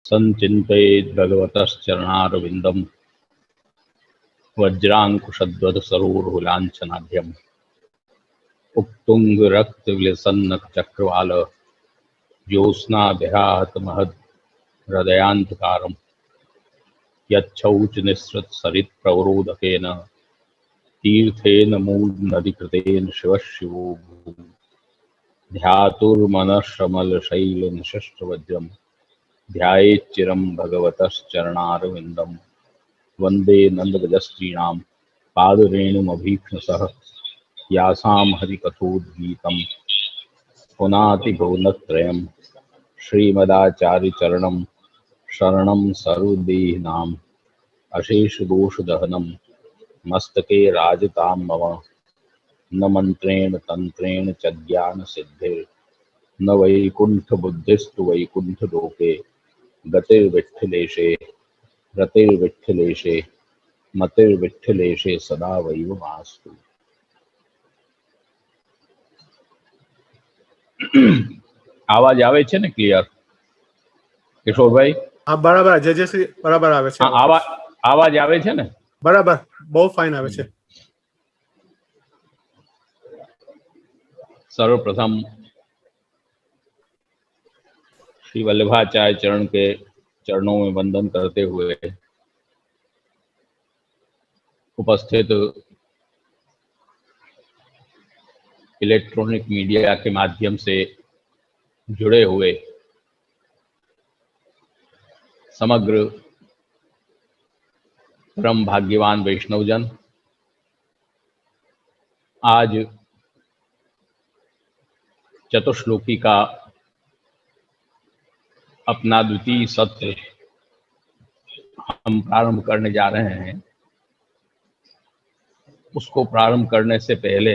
संचिन्तयेद् भगवतश्चरणारविन्दं वज्राङ्कुशध्वजसरोरुलाञ्छनाढ्यम् उत्तुङ्गरक्तविलसन्नचक्रवाल ज्योत्स्नाभिहातमहद् हृदयान्धकारम् यच्छौचनिःसृतसरित्प्रवरोदकेन तीर्थेन मूढनदीकृतेन शिवः शिवो भूः ध्यातुर्मनश्रमलशैलनिशस्त्रवज्रम् ध्यायेच्चिरं भगवतश्चरणारविन्दं वन्दे नन्दगजस्त्रीणां पादरेणुमभीक्ष्णसः यासां हरिकथोद्गीतं पुनाति भुवनत्रयं श्रीमदाचार्यचरणं शरणं सर्वदेहिनाम् अशेषदोषदहनं मस्तके राजतां मम न मंत्रेण तंत्रेण च ज्ञानसिद्धिर्न वैकुण्ठबुद्धिस्तु वैकुण्ठलोके गतिर्विठ्ठलेशे रतिर्विठ्ठलेशे मतिर्विठ्ठलेशे सदा वैवमास्तु। आवाज આવે છે ને ક્લિયર કિશોરભાઈ? હા બરાબર, જયશ્રી બરાબર આવે છે. આવાજ આવે છે ને? બરાબર, બહુ ફાઇન આવે છે. सर्वप्रथम श्री वल्लभाचार्य चरण के चरणों में वंदन करते हुए उपस्थित इलेक्ट्रॉनिक मीडिया के माध्यम से जुड़े हुए समग्र परम भाग्यवान वैष्णवजन, आज चतुश्लोकी का अपना द्वितीय सत्र हम प्रारंभ करने जा रहे हैं। उसको प्रारंभ करने से पहले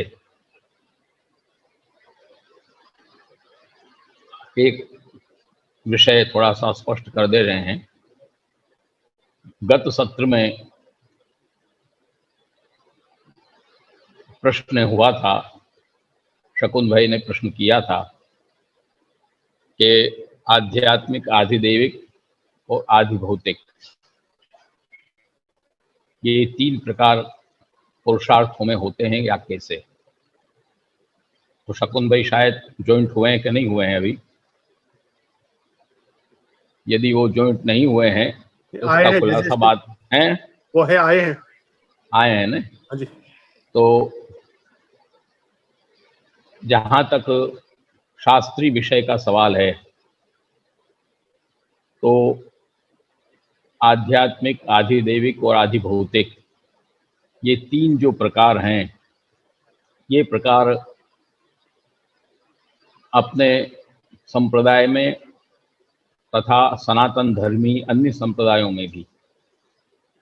एक विषय थोड़ा सा स्पष्ट कर दे रहे हैं। गत सत्र में प्रश्न हुआ था, शकुन भाई ने प्रश्न किया था कि आध्यात्मिक, आधिदैविक और आधिभौतिक ये तीन प्रकार पुरुषार्थों में होते हैं या कैसे। तो शकुन भाई शायद ज्वाइंट हुए हैं कि नहीं हुए हैं अभी? यदि वो ज्वाइंट नहीं हुए हैं तो उसका खुलासा बात है। वो है, आए हैं ना? हाँ जी। तो जहां तक शास्त्रीय विषय का सवाल है तो आध्यात्मिक, आधिदैविक और आधिभौतिक ये तीन जो प्रकार हैं, ये प्रकार अपने संप्रदाय में तथा सनातन धर्मी अन्य संप्रदायों में भी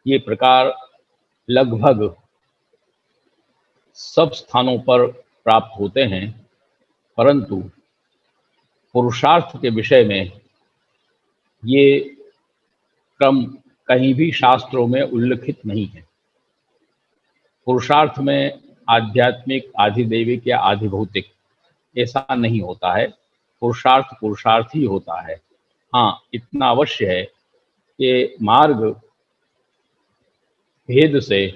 ये प्रकार लगभग सब स्थानों पर प्राप्त होते हैं, परंतु पुरुषार्थ के विषय में ये क्रम कहीं भी शास्त्रों में उल्लिखित नहीं है। पुरुषार्थ में आध्यात्मिक, आधिदैविक या आधिभौतिक ऐसा नहीं होता है। पुरुषार्थ पुरुषार्थ ही होता है। हाँ, इतना अवश्य है कि मार्ग भेद से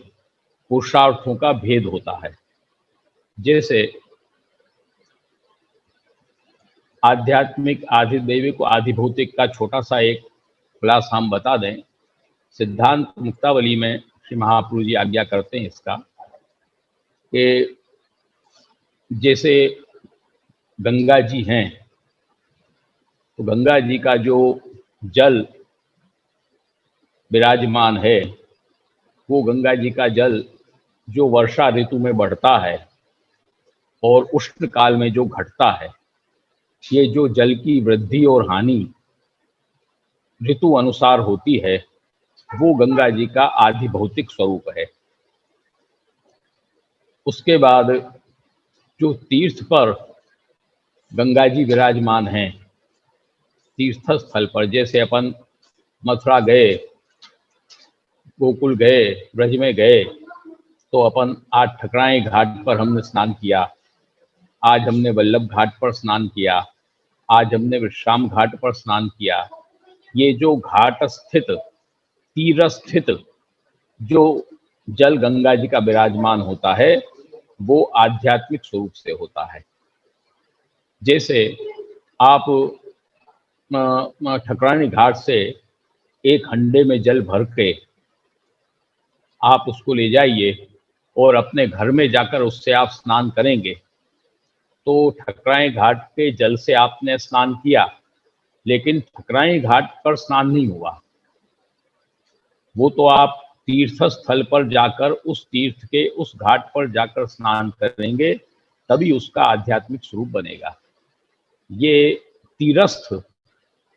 पुरुषार्थों का भेद होता है। जैसे आध्यात्मिक, आधिदैविक और आधिभौतिक का छोटा सा एक खुलासा हम बता दें। सिद्धांत मुक्तावली में श्री महाप्रभु जी आज्ञा करते हैं इसका कि जैसे गंगा जी हैं तो गंगा जी का जो जल विराजमान है वो गंगा जी का जल जो वर्षा ऋतु में बढ़ता है और उष्ण काल में जो घटता है, ये जो जल की वृद्धि और हानि ऋतु अनुसार होती है वो गंगा जी का आधिभौतिक स्वरूप है। उसके बाद जो तीर्थ पर गंगा जी विराजमान हैं, तीर्थ स्थल पर, जैसे अपन मथुरा गए, गोकुल गए, ब्रज में गए तो अपन आज ठकराई घाट पर हमने स्नान किया, आज हमने वल्लभ घाट पर स्नान किया, आज हमने विश्राम घाट पर स्नान किया। ये जो घाट स्थित, तीर स्थित जो जल गंगा जी का विराजमान होता है वो आध्यात्मिक स्वरूप से होता है। जैसे आप ठकुरानी घाट से एक हंडे में जल भर के आप उसको ले जाइए और अपने घर में जाकर उससे आप स्नान करेंगे, तो ठकुरानी घाट के जल से आपने स्नान किया, लेकिन ठकुरानी घाट पर स्नान नहीं हुआ। वो तो आप तीर्थ स्थल पर जाकर उस तीर्थ के उस घाट पर जाकर स्नान करेंगे, तभी उसका आध्यात्मिक स्वरूप बनेगा। ये तीरस्थ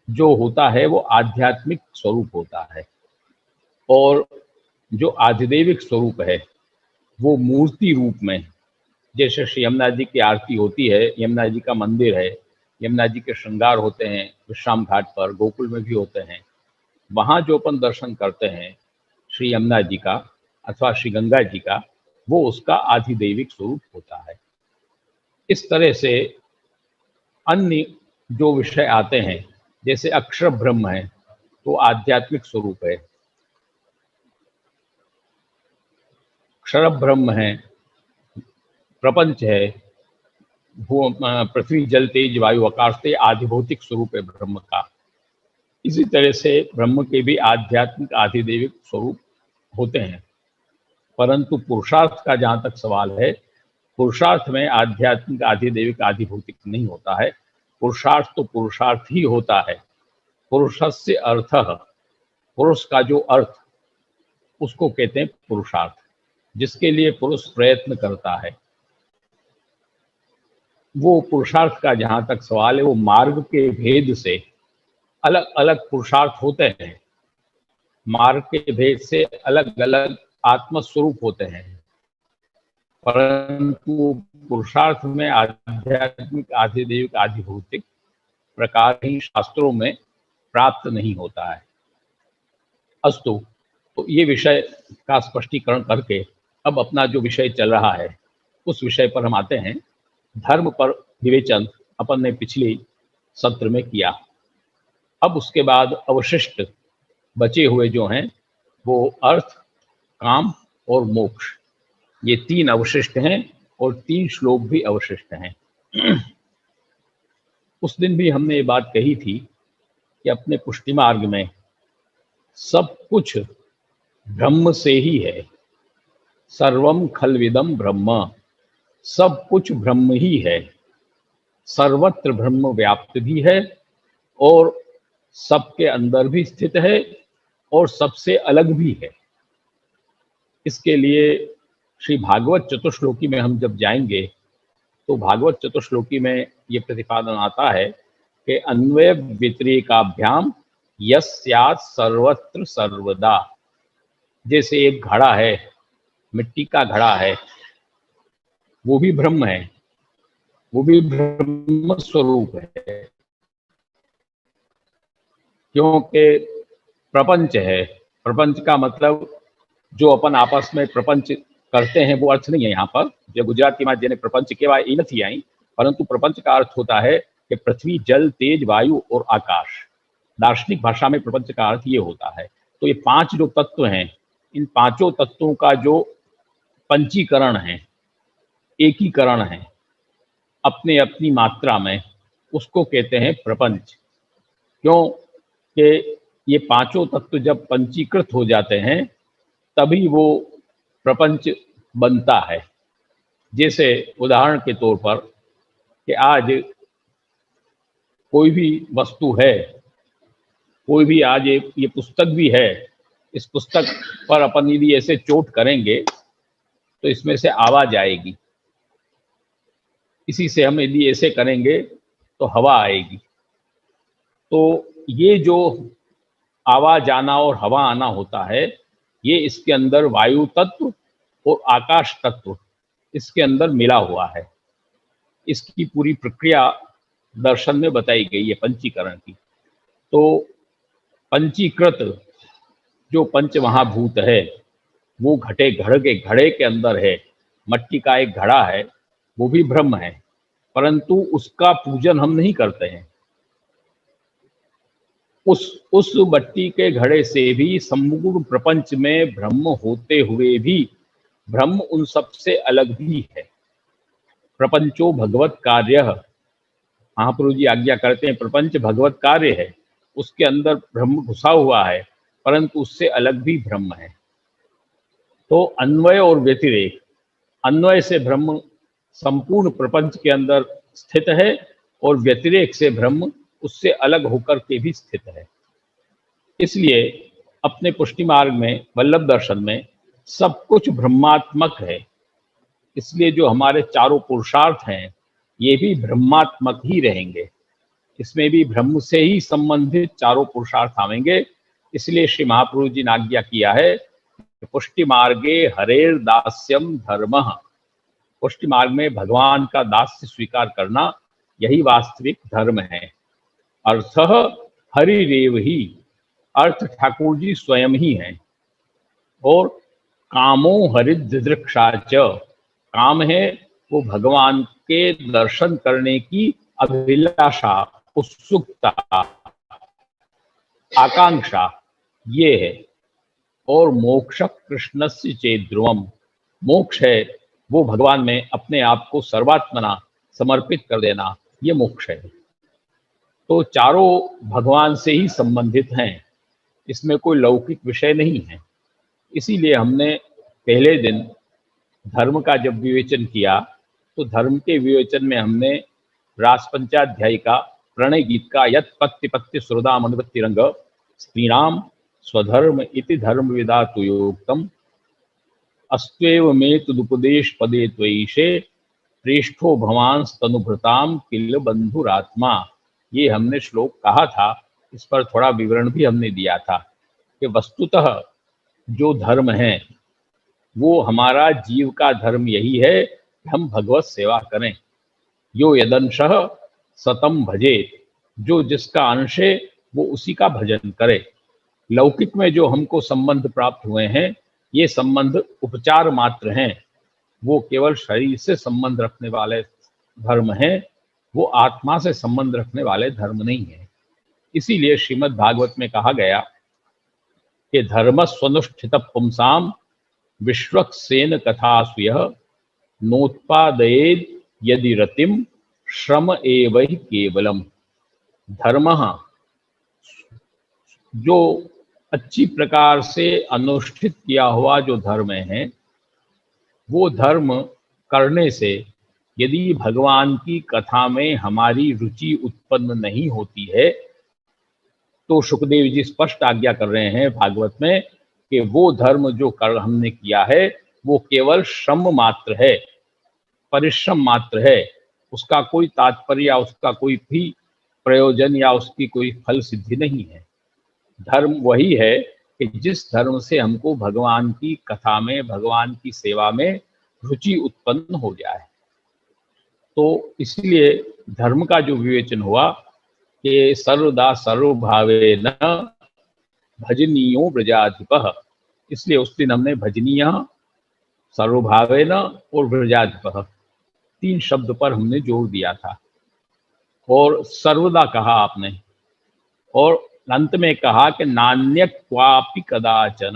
जो होता है वो आध्यात्मिक स्वरूप होता है, और जो आधिदेविक स्वरूप है वो मूर्ति रूप में, जैसे श्री यमुना जी की आरती होती है, यमुना जी का मंदिर है, यमुना जी के श्रृंगार होते हैं विश्राम घाट पर, गोकुल में भी होते हैं, वहाँ जो अपन दर्शन करते हैं श्री यमुना जी का अथवा श्री गंगा जी का, वो उसका आधिदैविक स्वरूप होता है। इस तरह से अन्य जो विषय आते हैं, जैसे अक्षर ब्रह्म है तो आध्यात्मिक स्वरूप है, अक्षर ब्रह्म है, प्रपंच है, पृथ्वी जल तेज वायु आकाश से आधिभौतिक स्वरूप है ब्रह्म का। इसी तरह से ब्रह्म के भी आध्यात्मिक आधिदैविक स्वरूप होते हैं, परंतु पुरुषार्थ का जहाँ तक सवाल है, पुरुषार्थ में आध्यात्मिक आधिदैविक आधिभौतिक नहीं होता है। पुरुषार्थ तो पुरुषार्थ ही होता है। पुरुषस्य अर्थः, पुरुष का जो अर्थ उसको कहते हैं पुरुषार्थ, जिसके लिए पुरुष प्रयत्न करता है। वो पुरुषार्थ का जहाँ तक सवाल है, वो मार्ग के भेद से अलग अलग पुरुषार्थ होते हैं, मार्ग के भेद से अलग अलग आत्मस्वरूप होते हैं, परंतु पुरुषार्थ में आध्यात्मिक आधिदैविक आधिभौतिक प्रकार ही शास्त्रों में प्राप्त नहीं होता है। अस्तु, तो ये विषय का स्पष्टीकरण करके अब अपना जो विषय चल रहा है उस विषय पर हम आते हैं। धर्म पर विवेचन अपन ने पिछले सत्र में किया। अब उसके बाद अवशिष्ट बचे हुए जो हैं वो अर्थ, काम और मोक्ष, ये तीन अवशिष्ट हैं और 3 श्लोक भी अवशिष्ट हैं। उस दिन भी हमने ये बात कही थी कि अपने पुष्टि मार्ग में सब कुछ ब्रह्म से ही है। सर्वम खलविदम ब्रह्म, सब कुछ ब्रह्म ही है। सर्वत्र ब्रह्म व्याप्त भी है और सबके अंदर भी स्थित है और सबसे अलग भी है। इसके लिए श्री भागवत चतुश्लोकी में हम जब जाएंगे तो भागवत चतुश्लोकी में ये प्रतिपादन आता है कि अन्वय व्यतिरेकाभ्याम यस्यात् सर्वत्र सर्वदा। जैसे एक घड़ा है, मिट्टी का घड़ा है, वो भी ब्रह्म है, वो भी ब्रह्म स्वरूप है, क्योंकि प्रपंच है। प्रपंच का मतलब जो अपन आपस में प्रपंच करते हैं वो अर्थ नहीं है यहाँ पर। जो गुजराती में जेने प्रपंच केवा ई नहीं आई, परंतु प्रपंच का अर्थ होता है कि पृथ्वी जल तेज वायु और आकाश। दार्शनिक भाषा में प्रपंच का अर्थ ये होता है। तो ये 5 जो तत्व हैं, इन 5 तत्वों का जो पंचीकरण है, एकीकरण है अपने अपनी मात्रा में, उसको कहते हैं प्रपंच। क्यों कि ये 5 तत्व जब पंचीकृत हो जाते हैं तभी वो प्रपंच बनता है। जैसे उदाहरण के तौर पर कि आज कोई भी वस्तु है, कोई भी आज ये पुस्तक भी है, इस पुस्तक पर अपन यदि ऐसे चोट करेंगे तो इसमें से आवाज आएगी, इसी से हम यदि ऐसे करेंगे तो हवा आएगी। तो ये जो आवाज आना और हवा आना होता है, ये इसके अंदर वायु तत्व और आकाश तत्व इसके अंदर मिला हुआ है। इसकी पूरी प्रक्रिया दर्शन में बताई गई है पंचीकरण की। तो पंचीकृत जो पंच महाभूत है वो घड़े के अंदर है। मट्टी का एक घड़ा है, वो भी ब्रह्म है, परंतु उसका पूजन हम नहीं करते हैं। उस मट्टी के घड़े से भी समग्र प्रपंच में ब्रह्म होते हुए भी ब्रह्म उन सब से अलग भी है। प्रपंचो भगवत कार्य, महाप्रभु जी आज्ञा करते हैं, प्रपंच भगवत कार्य है, उसके अंदर ब्रह्म घुसा हुआ है, परंतु उससे अलग भी ब्रह्म है। तो अन्वय और व्यतिरेक, अन्वय से ब्रह्म संपूर्ण प्रपंच के अंदर स्थित है और व्यतिरेक से ब्रह्म उससे अलग होकर के भी स्थित है। इसलिए अपने पुष्टि मार्ग में, वल्लभ दर्शन में सब कुछ ब्रह्मात्मक है। इसलिए जो हमारे चारों पुरुषार्थ हैं ये भी ब्रह्मात्मक ही रहेंगे, इसमें भी ब्रह्म से ही संबंधित चारों पुरुषार्थ आवेंगे। इसलिए श्री महाप्रभु जी ने आज्ञा किया है, पुष्टि मार्गे हरेर दास्यम धर्म, पुष्टि मार्ग में भगवान का दास्य स्वीकार करना यही वास्तविक धर्म है। अर्थ हरिरेव ही, अर्थ ठाकुर जी स्वयं ही हैं। और कामो हरिदृक्षा च, काम है वो भगवान के दर्शन करने की अभिलाषा, उत्सुकता, आकांक्षा ये है। और मोक्ष कृष्णस्य चेत ध्रुवम, मोक्ष है वो भगवान में अपने आप को सर्वात्मना समर्पित कर देना, ये मोक्ष है। तो चारों भगवान से ही संबंधित हैं, इसमें कोई लौकिक विषय नहीं है। इसीलिए हमने पहले दिन धर्म का जब विवेचन किया तो धर्म के विवेचन में हमने रास पंचाध्यायी का प्रणय गीत का यत् पत्ति पत्ति सुहृदाम अनुपत्ति रंग स्त्रीणाम स्वधर्म इति धर्म विदातुयोक्तम अस्त्वेव मे तुदुपदेश पदे त्वयीशे श्रेष्ठो भवान स्तनुभृताम किल बंधुरात्मा, ये हमने श्लोक कहा था। इस पर थोड़ा विवरण भी हमने दिया था कि वस्तुतः जो धर्म है वो हमारा जीव का धर्म यही है कि हम भगवत सेवा करें। यो यदंशः सतम भजेत, जो जिसका अंश है वो उसी का भजन करे। लौकिक में जो हमको संबंध प्राप्त हुए हैं ये संबंध उपचार मात्र हैं, वो केवल शरीर से संबंध रखने वाले धर्म हैं, वो आत्मा से संबंध रखने वाले धर्म नहीं है। इसीलिए श्रीमद् भागवत में कहा गया कि धर्म स्वनुष्ठित पुंसाम विश्वक्सेन कथास्वयः नोत्पादयेद यदि रतिम श्रम एव हि केवलम। धर्म जो अच्छी प्रकार से अनुष्ठित किया हुआ जो धर्म है, वो धर्म करने से यदि भगवान की कथा में हमारी रुचि उत्पन्न नहीं होती है तो सुखदेव जी स्पष्ट आज्ञा कर रहे हैं भागवत में कि वो धर्म जो कर हमने किया है वो केवल श्रम मात्र है, परिश्रम मात्र है, उसका कोई तात्पर्य या उसका कोई भी प्रयोजन या उसकी कोई फल सिद्धि नहीं है। धर्म वही है कि जिस धर्म से हमको भगवान की कथा में, भगवान की सेवा में रुचि उत्पन्न हो जाए। तो इसलिए धर्म का जो विवेचन हुआ कि सर्वदा सर्वभावे न भजनीयो ब्रजाधिपः, इसलिए उस दिन हमने भजनीय, सर्वभावे न और ब्रजाधिपः तीन शब्द पर हमने जोर दिया था। और सर्वदा कहा आपने, और अंत में कहा कि नान्य क्वापि कदाचन,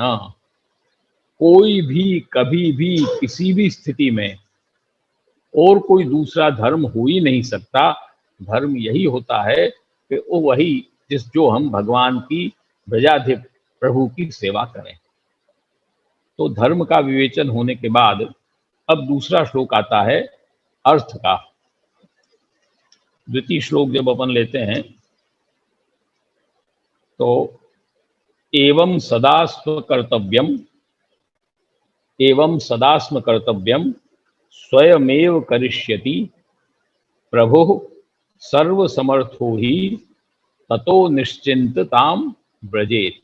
कोई भी कभी भी किसी भी स्थिति में और कोई दूसरा धर्म हो ही नहीं सकता। धर्म यही होता है कि वो वही जो हम भगवान की ब्रजाधिप प्रभु की सेवा करें। तो धर्म का विवेचन होने के बाद अब दूसरा श्लोक आता है अर्थ का। द्वितीय श्लोक जब अपन लेते हैं तो एवं सदा स्वकर्तव्यम, एवं सदा स्म कर्तव्यम स्वयमेव करिष्यति प्रभु सर्वसमर्थो ही ततो निश्चिंतताम ब्रजेत।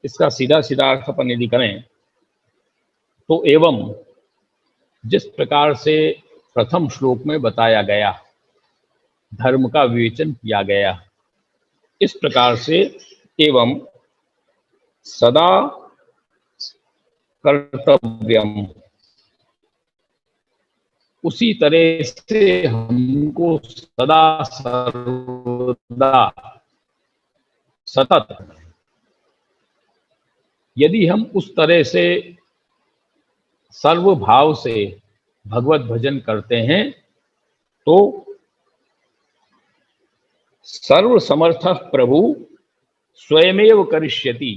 इसका सीधा सीधा अर्थ अपन यदि करें तो एवं जिस प्रकार से प्रथम श्लोक में बताया गया धर्म का विवेचन किया गया, इस प्रकार से एवं सदा कर्तव्यम, उसी तरह से हमको सदा सर्वदा सतत। यदि हम उस तरह से सर्वभाव से भगवत भजन करते हैं तो सर्व समर्थ प्रभु स्वयमेव करिष्यति।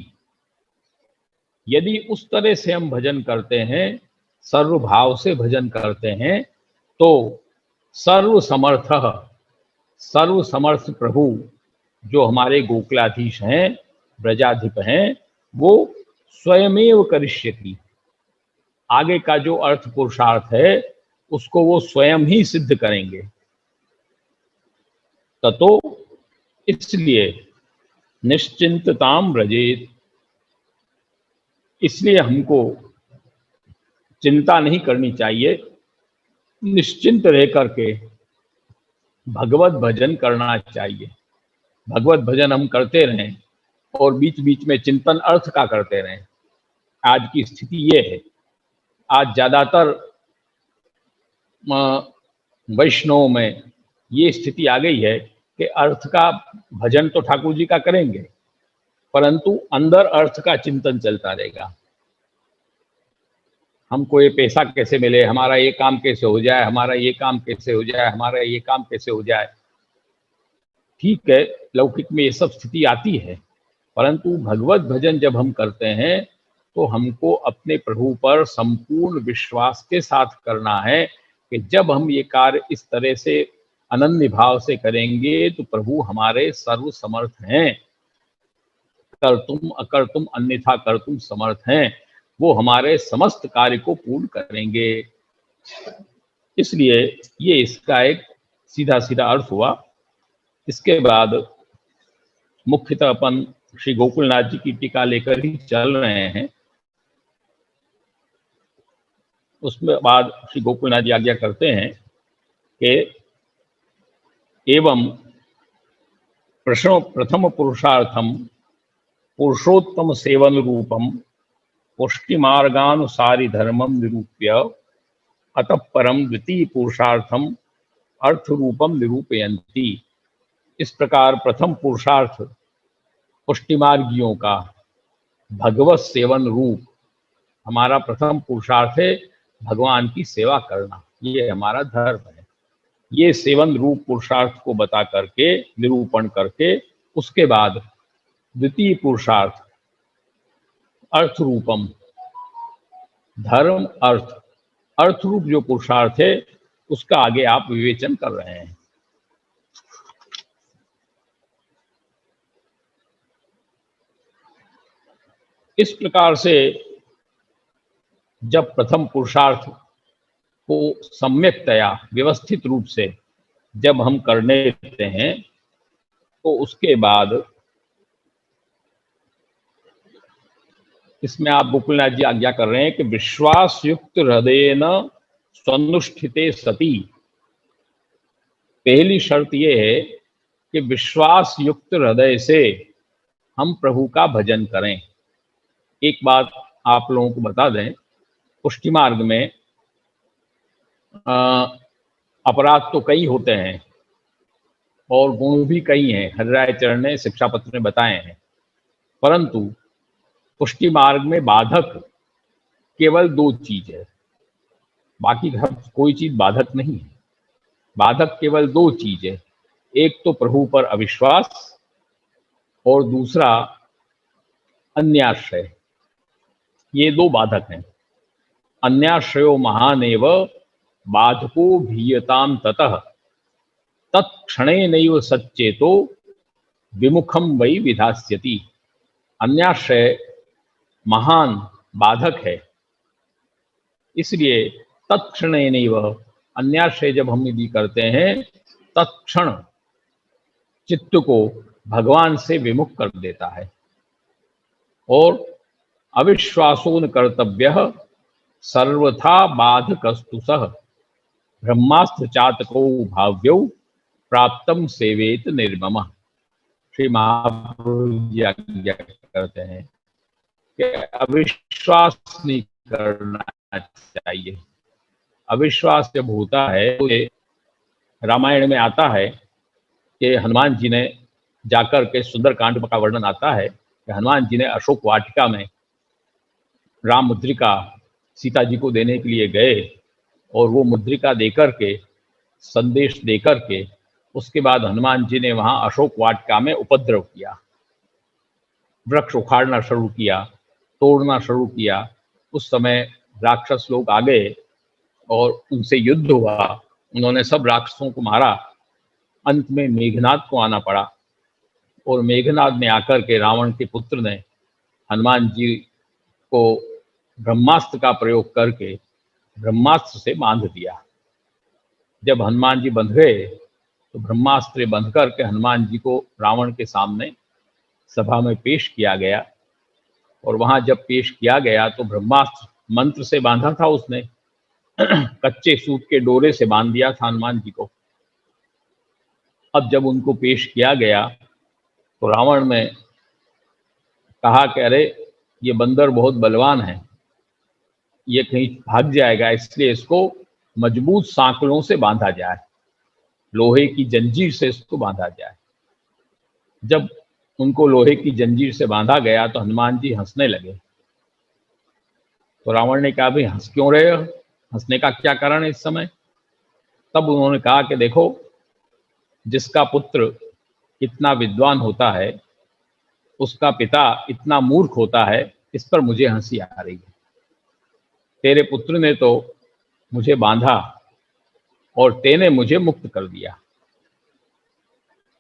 यदि उस तरह से हम भजन करते हैं, सर्वभाव से भजन करते हैं, तो सर्व समर्थ प्रभु जो हमारे गोकुलाधीश हैं, ब्रजाधिप हैं, वो स्वयमेव करिष्यति। आगे का जो अर्थ पुरुषार्थ है उसको वो स्वयं ही सिद्ध करेंगे। ततो इसलिए निश्चिंतताम व्रजेत, इसलिए हमको चिंता नहीं करनी चाहिए, निश्चिंत रह करके भगवत भजन करना चाहिए। भगवत भजन हम करते रहें और बीच बीच में चिंतन अर्थ का करते रहें। आज की स्थिति ये है, आज ज्यादातर वैष्णव में ये स्थिति आ गई है कि अर्थ का भजन तो ठाकुर जी का करेंगे, परंतु अंदर अर्थ का चिंतन चलता रहेगा। हमको ये पैसा कैसे मिले, हमारा ये काम कैसे हो जाए, हमारा ये काम कैसे हो जाए, हमारा ये काम कैसे हो जाए। ठीक है, लौकिक में ये सब स्थिति आती है, परंतु भगवत भजन जब हम करते हैं तो हमको अपने प्रभु पर संपूर्ण विश्वास के साथ करना है कि जब हम ये कार्य इस तरह से अनन्य भाव से करेंगे तो प्रभु हमारे सर्व समर्थ हैं। कर तुम अकर तुम अन्यथा कर तुम समर्थ हैं, वो हमारे समस्त कार्य को पूर्ण करेंगे। इसलिए ये इसका एक सीधा सीधा अर्थ हुआ। इसके बाद मुख्यतः अपन श्री गोकुलनाथ जी की टीका लेकर ही चल रहे हैं। उसमें बाद श्री गोकुलनाथ जी आज्ञा करते हैं कि एवं प्रथम पुरुषार्थम पुरुषोत्तम सेवन रूपम पुष्टि मार्गानुसारी धर्मम निरूप्य अतः परम द्वितीय पुरुषार्थम अर्थ रूपम निरूपयन्ति। इस प्रकार प्रथम पुरुषार्थ पुष्टि मार्गियों का भगवत सेवन रूप हमारा प्रथम पुरुषार्थ है, भगवान की सेवा करना, ये हमारा धर्म है। ये सेवन रूप पुरुषार्थ को बता करके निरूपण करके उसके बाद द्वितीय पुरुषार्थ अर्थ रूपम, धर्म अर्थ रूप जो पुरुषार्थ है उसका आगे आप विवेचन कर रहे हैं। इस प्रकार से जब प्रथम पुरुषार्थ को सम्यकतया व्यवस्थित रूप से जब हम करने देते हैं तो उसके बाद इसमें आप गोकुलनाथ जी आज्ञा कर रहे हैं कि विश्वास युक्त हृदय न स्वनुष्ठिते सती। पहली शर्त यह है कि विश्वास युक्त हृदय से हम प्रभु का भजन करें। एक बात आप लोगों को बता दें, पुष्टि मार्ग में अपराध तो कई होते हैं और गुण भी कई हैं, हरिराय चरण ने शिक्षापत्र में बताए हैं, परंतु पुष्टि मार्ग में बाधक केवल दो चीज है, बाकी कोई चीज बाधक नहीं है। बाधक केवल दो चीज है, एक तो प्रभु पर अविश्वास और दूसरा अन्याश्रय। ये दो बाधक हैं। अन्याश्रयो महानेव बाधको भीयताम ततः तत्क्षणेनैव सच्चेतो विमुखम वै विधास्यति। अन्याश्रय महान बाधक है, इसलिए तत्क्षणेनैव, अन्याश्रय जब हम यदि करते हैं तत्क्षण चित्त को भगवान से विमुख कर देता है। और अविश्वासोन कर्तव्य सर्वथा बाधकस्तु सह ब्रह्मास्त्र चातको भाव्यौ प्राप्तम सेवेत निर्मम। श्री महाप्रभु जी आज्ञा करते हैं कि अविश्वास नहीं करना चाहिए। अविश्वास जब होता है तो रामायण में आता है कि हनुमान जी ने जाकर के सुंदरकांड का वर्णन आता है कि हनुमान जी ने अशोक वाटिका में राम मुद्रिका सीता जी को देने के लिए गए और वो मुद्रिका देकर के, संदेश देकर के, उसके बाद हनुमान जी ने वहां अशोक वाटिका में उपद्रव किया, वृक्ष उखाड़ना शुरू किया, तोड़ना शुरू किया। उस समय राक्षस लोग आ गए और उनसे युद्ध हुआ, उन्होंने सब राक्षसों को मारा। अंत में मेघनाद को आना पड़ा और मेघनाद ने आकर के रावण के पुत्र ने हनुमान जी को ब्रह्मास्त्र का प्रयोग करके ब्रह्मास्त्र से बांध दिया। जब हनुमान जी बंध गए तो ब्रह्मास्त्र बंध करके हनुमान जी को रावण के सामने सभा में पेश किया गया और वहां जब पेश किया गया तो ब्रह्मास्त्र मंत्र से बांधा था उसने, कच्चे सूत के डोरे से बांध दिया था हनुमान जी को। अब जब उनको पेश किया गया तो रावण ने कहा कि अरे ये बंदर बहुत बलवान है, ये कहीं भाग जाएगा, इसलिए इसको मजबूत सांकलों से बांधा जाए, लोहे की जंजीर से इसको बांधा जाए। जब उनको लोहे की जंजीर से बांधा गया तो हनुमान जी हंसने लगे। तो रावण ने कहा, भाई हंस क्यों रहे हो, हंसने का क्या कारण है इस समय? तब उन्होंने कहा कि देखो, जिसका पुत्र इतना विद्वान होता है उसका पिता इतना मूर्ख होता है, इस पर मुझे हंसी आ रही है। तेरे पुत्र ने तो मुझे बांधा और तेने मुझे मुक्त कर दिया।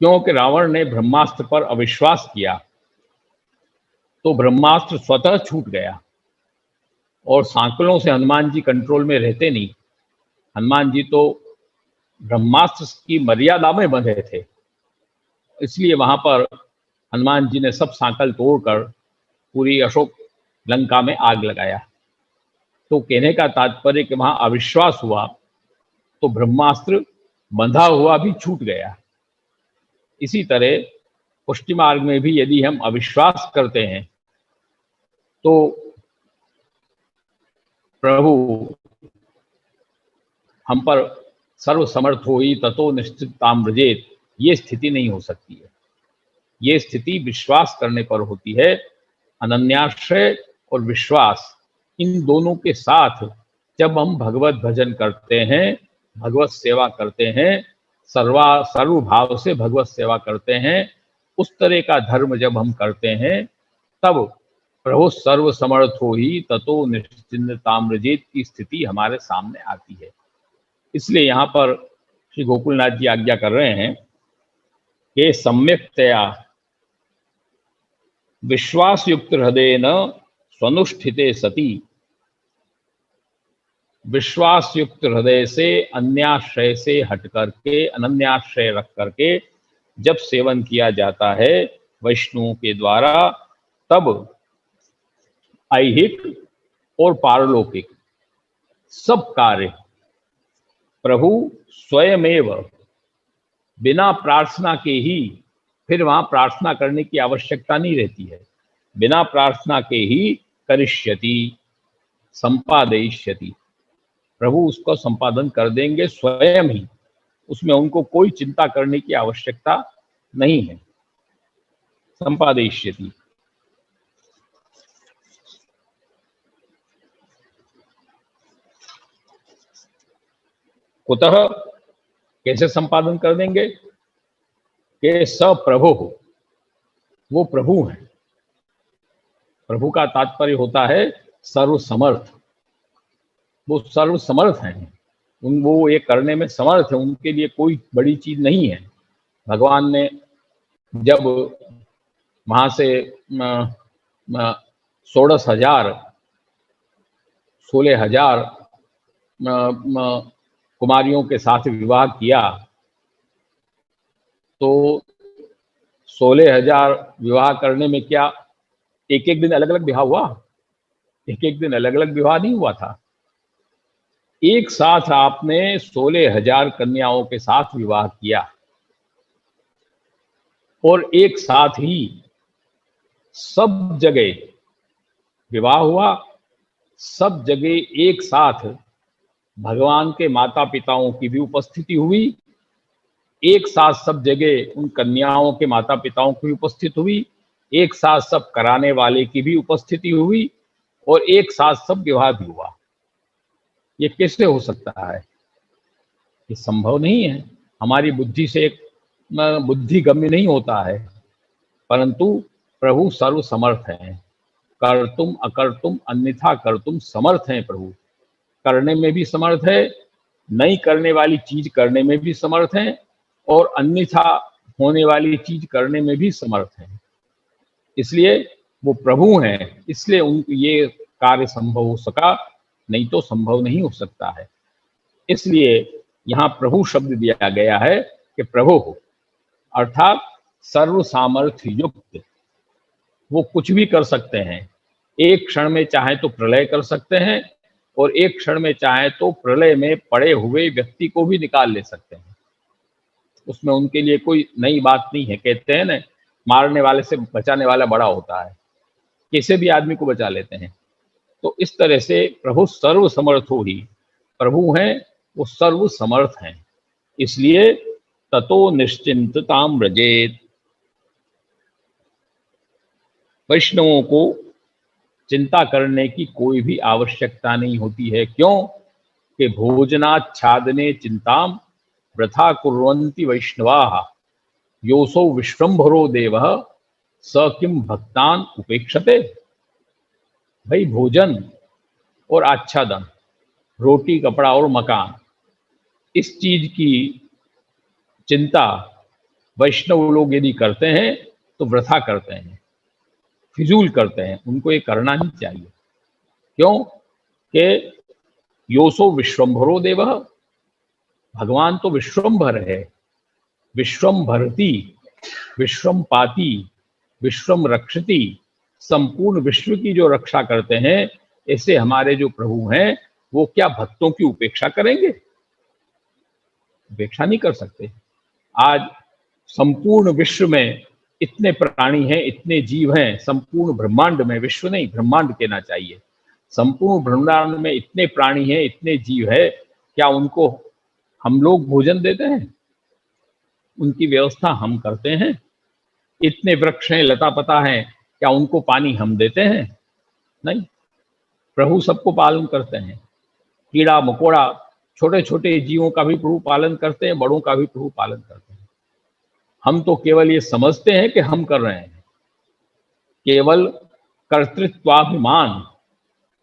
क्योंकि रावण ने ब्रह्मास्त्र पर अविश्वास किया तो ब्रह्मास्त्र स्वतः छूट गया और सांकलों से हनुमान जी कंट्रोल में रहते नहीं। हनुमान जी तो ब्रह्मास्त्र की मर्यादा में बंधे थे, इसलिए वहां पर हनुमान जी ने सब सांकल तोड़कर पूरी अशोक लंका में आग लगाया। तो कहने का तात्पर्य कि वहां अविश्वास हुआ तो ब्रह्मास्त्र बंधा हुआ भी छूट गया। इसी तरह पुष्टि मार्ग में भी यदि हम अविश्वास करते हैं तो प्रभु हम पर सर्व समर्थ होई ततो निश्चिताम व्रजेत, ये स्थिति नहीं हो सकती है। ये स्थिति विश्वास करने पर होती है। अनन्याश्रय और विश्वास, इन दोनों के साथ जब हम भगवत भजन करते हैं, भगवत सेवा करते हैं, सर्व भाव से भगवत सेवा करते हैं, उस तरह का धर्म जब हम करते हैं, तब प्रभु सर्व समर्थ हो ही ततो निश्चिंतताम व्रजेत की स्थिति हमारे सामने आती है। इसलिए यहाँ पर श्री गोकुलनाथ जी आज्ञा कर रहे हैं कि सम्यक्तया विश्वास युक्त हृदय न स्वनुष्ठिते सती, विश्वास युक्त हृदय से अन्याश्रय से हट करके, अनन्याश्रय रख करके जब सेवन किया जाता है वैष्णवों के द्वारा, तब ऐहिक और पारलौकिक सब कार्य प्रभु स्वयमेव बिना प्रार्थना के ही, फिर वहां प्रार्थना करने की आवश्यकता नहीं रहती है, बिना प्रार्थना के ही करिष्यति, संपादयिष्यति, प्रभु उसको संपादन कर देंगे स्वयं ही, उसमें उनको कोई चिंता करने की आवश्यकता नहीं है। संपादयिष्यति, कुतः, कैसे संपादन कर देंगे? कि स प्रभु, वो प्रभु हैं। प्रभु का तात्पर्य होता है सर्व समर्थ, वो सर्व समर्थ हैं, वो ये करने में समर्थ है, उनके लिए कोई बड़ी चीज नहीं है। भगवान ने जब वहां से 16,000 कुमारियों के साथ विवाह किया, तो 16,000 विवाह करने में क्या एक एक दिन अलग अलग विवाह हुआ? एक एक दिन अलग अलग विवाह नहीं हुआ था। एक साथ आपने 16,000 कन्याओं के साथ विवाह किया और एक साथ ही सब जगह विवाह हुआ, सब जगह एक साथ भगवान के माता पिताओं की भी उपस्थिति हुई एक साथ सब जगह उन कन्याओं के माता पिताओं की उपस्थित हुई, एक साथ सब कराने वाले की भी उपस्थिति हुई और एक साथ सब विवाह भी हुआ। ये कैसे हो सकता है? ये संभव नहीं है, हमारी बुद्धि से एक बुद्धि गम्य नहीं होता है। परंतु प्रभु सर्व समर्थ हैं, कर्तुम अकर्तुम अन्यथा कर्तुम समर्थ हैं। प्रभु करने में भी समर्थ है, नहीं करने वाली चीज करने में भी समर्थ है और अन्यथा होने वाली चीज करने में भी समर्थ है। इसलिए वो प्रभु हैं, इसलिए उनको ये कार्य संभव हो सका, नहीं तो संभव नहीं हो सकता है। इसलिए यहाँ प्रभु शब्द दिया गया है कि प्रभु हो, अर्थात सर्व सामर्थ्य युक्त। वो कुछ भी कर सकते हैं, एक क्षण में चाहे तो प्रलय कर सकते हैं और एक क्षण में चाहे तो प्रलय में पड़े हुए व्यक्ति को भी निकाल ले सकते हैं। उसमें उनके लिए कोई नई बात नहीं है। कहते हैं ना, मारने वाले से बचाने वाला बड़ा होता है, किसी भी आदमी को बचा लेते हैं। तो इस तरह से प्रभु सर्व समर्थ हो ही प्रभु हैं, वो सर्व समर्थ हैं। इसलिए ततो निश्चिंतताम व्रजेत। वैष्णवों को चिंता करने की कोई भी आवश्यकता नहीं होती है। क्यों? कि भोजनाच्छादने चिंताम वृथा कुर्वन्ति वैष्णवाः योसो विश्वम्भरो देवः स किम भक्तान उपेक्षते। भाई भोजन और आच्छादन, रोटी कपड़ा और मकान, इस चीज की चिंता वैष्णव लोग यदि करते हैं तो वृथा करते हैं, फिजूल करते हैं। उनको ये करना नहीं चाहिए। क्यों? कि योसो विश्वम्भरो देवः, भगवान तो विश्वम्भर है, विश्वम्भरति, विश्वम पाति, विश्वम रक्षति, संपूर्ण विश्व की जो रक्षा करते हैं, ऐसे हमारे जो प्रभु हैं वो क्या भक्तों की उपेक्षा करेंगे? उपेक्षा नहीं कर सकते। आज संपूर्ण विश्व में इतने प्राणी हैं, इतने जीव हैं, संपूर्ण ब्रह्मांड में, विश्व नहीं ब्रह्मांड कहना चाहिए, संपूर्ण ब्रह्मांड में इतने प्राणी हैं, इतने जीव है, क्या उनको हम लोग भोजन देते हैं? उनकी व्यवस्था हम करते हैं? इतने वृक्ष हैं, लता पता हैं, क्या उनको पानी हम देते हैं? नहीं, प्रभु सबको पालन करते हैं। कीड़ा मकोड़ा, छोटे छोटे जीवों का भी प्रभु पालन करते हैं, बड़ों का भी प्रभु पालन करते हैं। हम तो केवल ये समझते हैं कि हम कर रहे हैं, केवल कर्तृत्वाभिमान,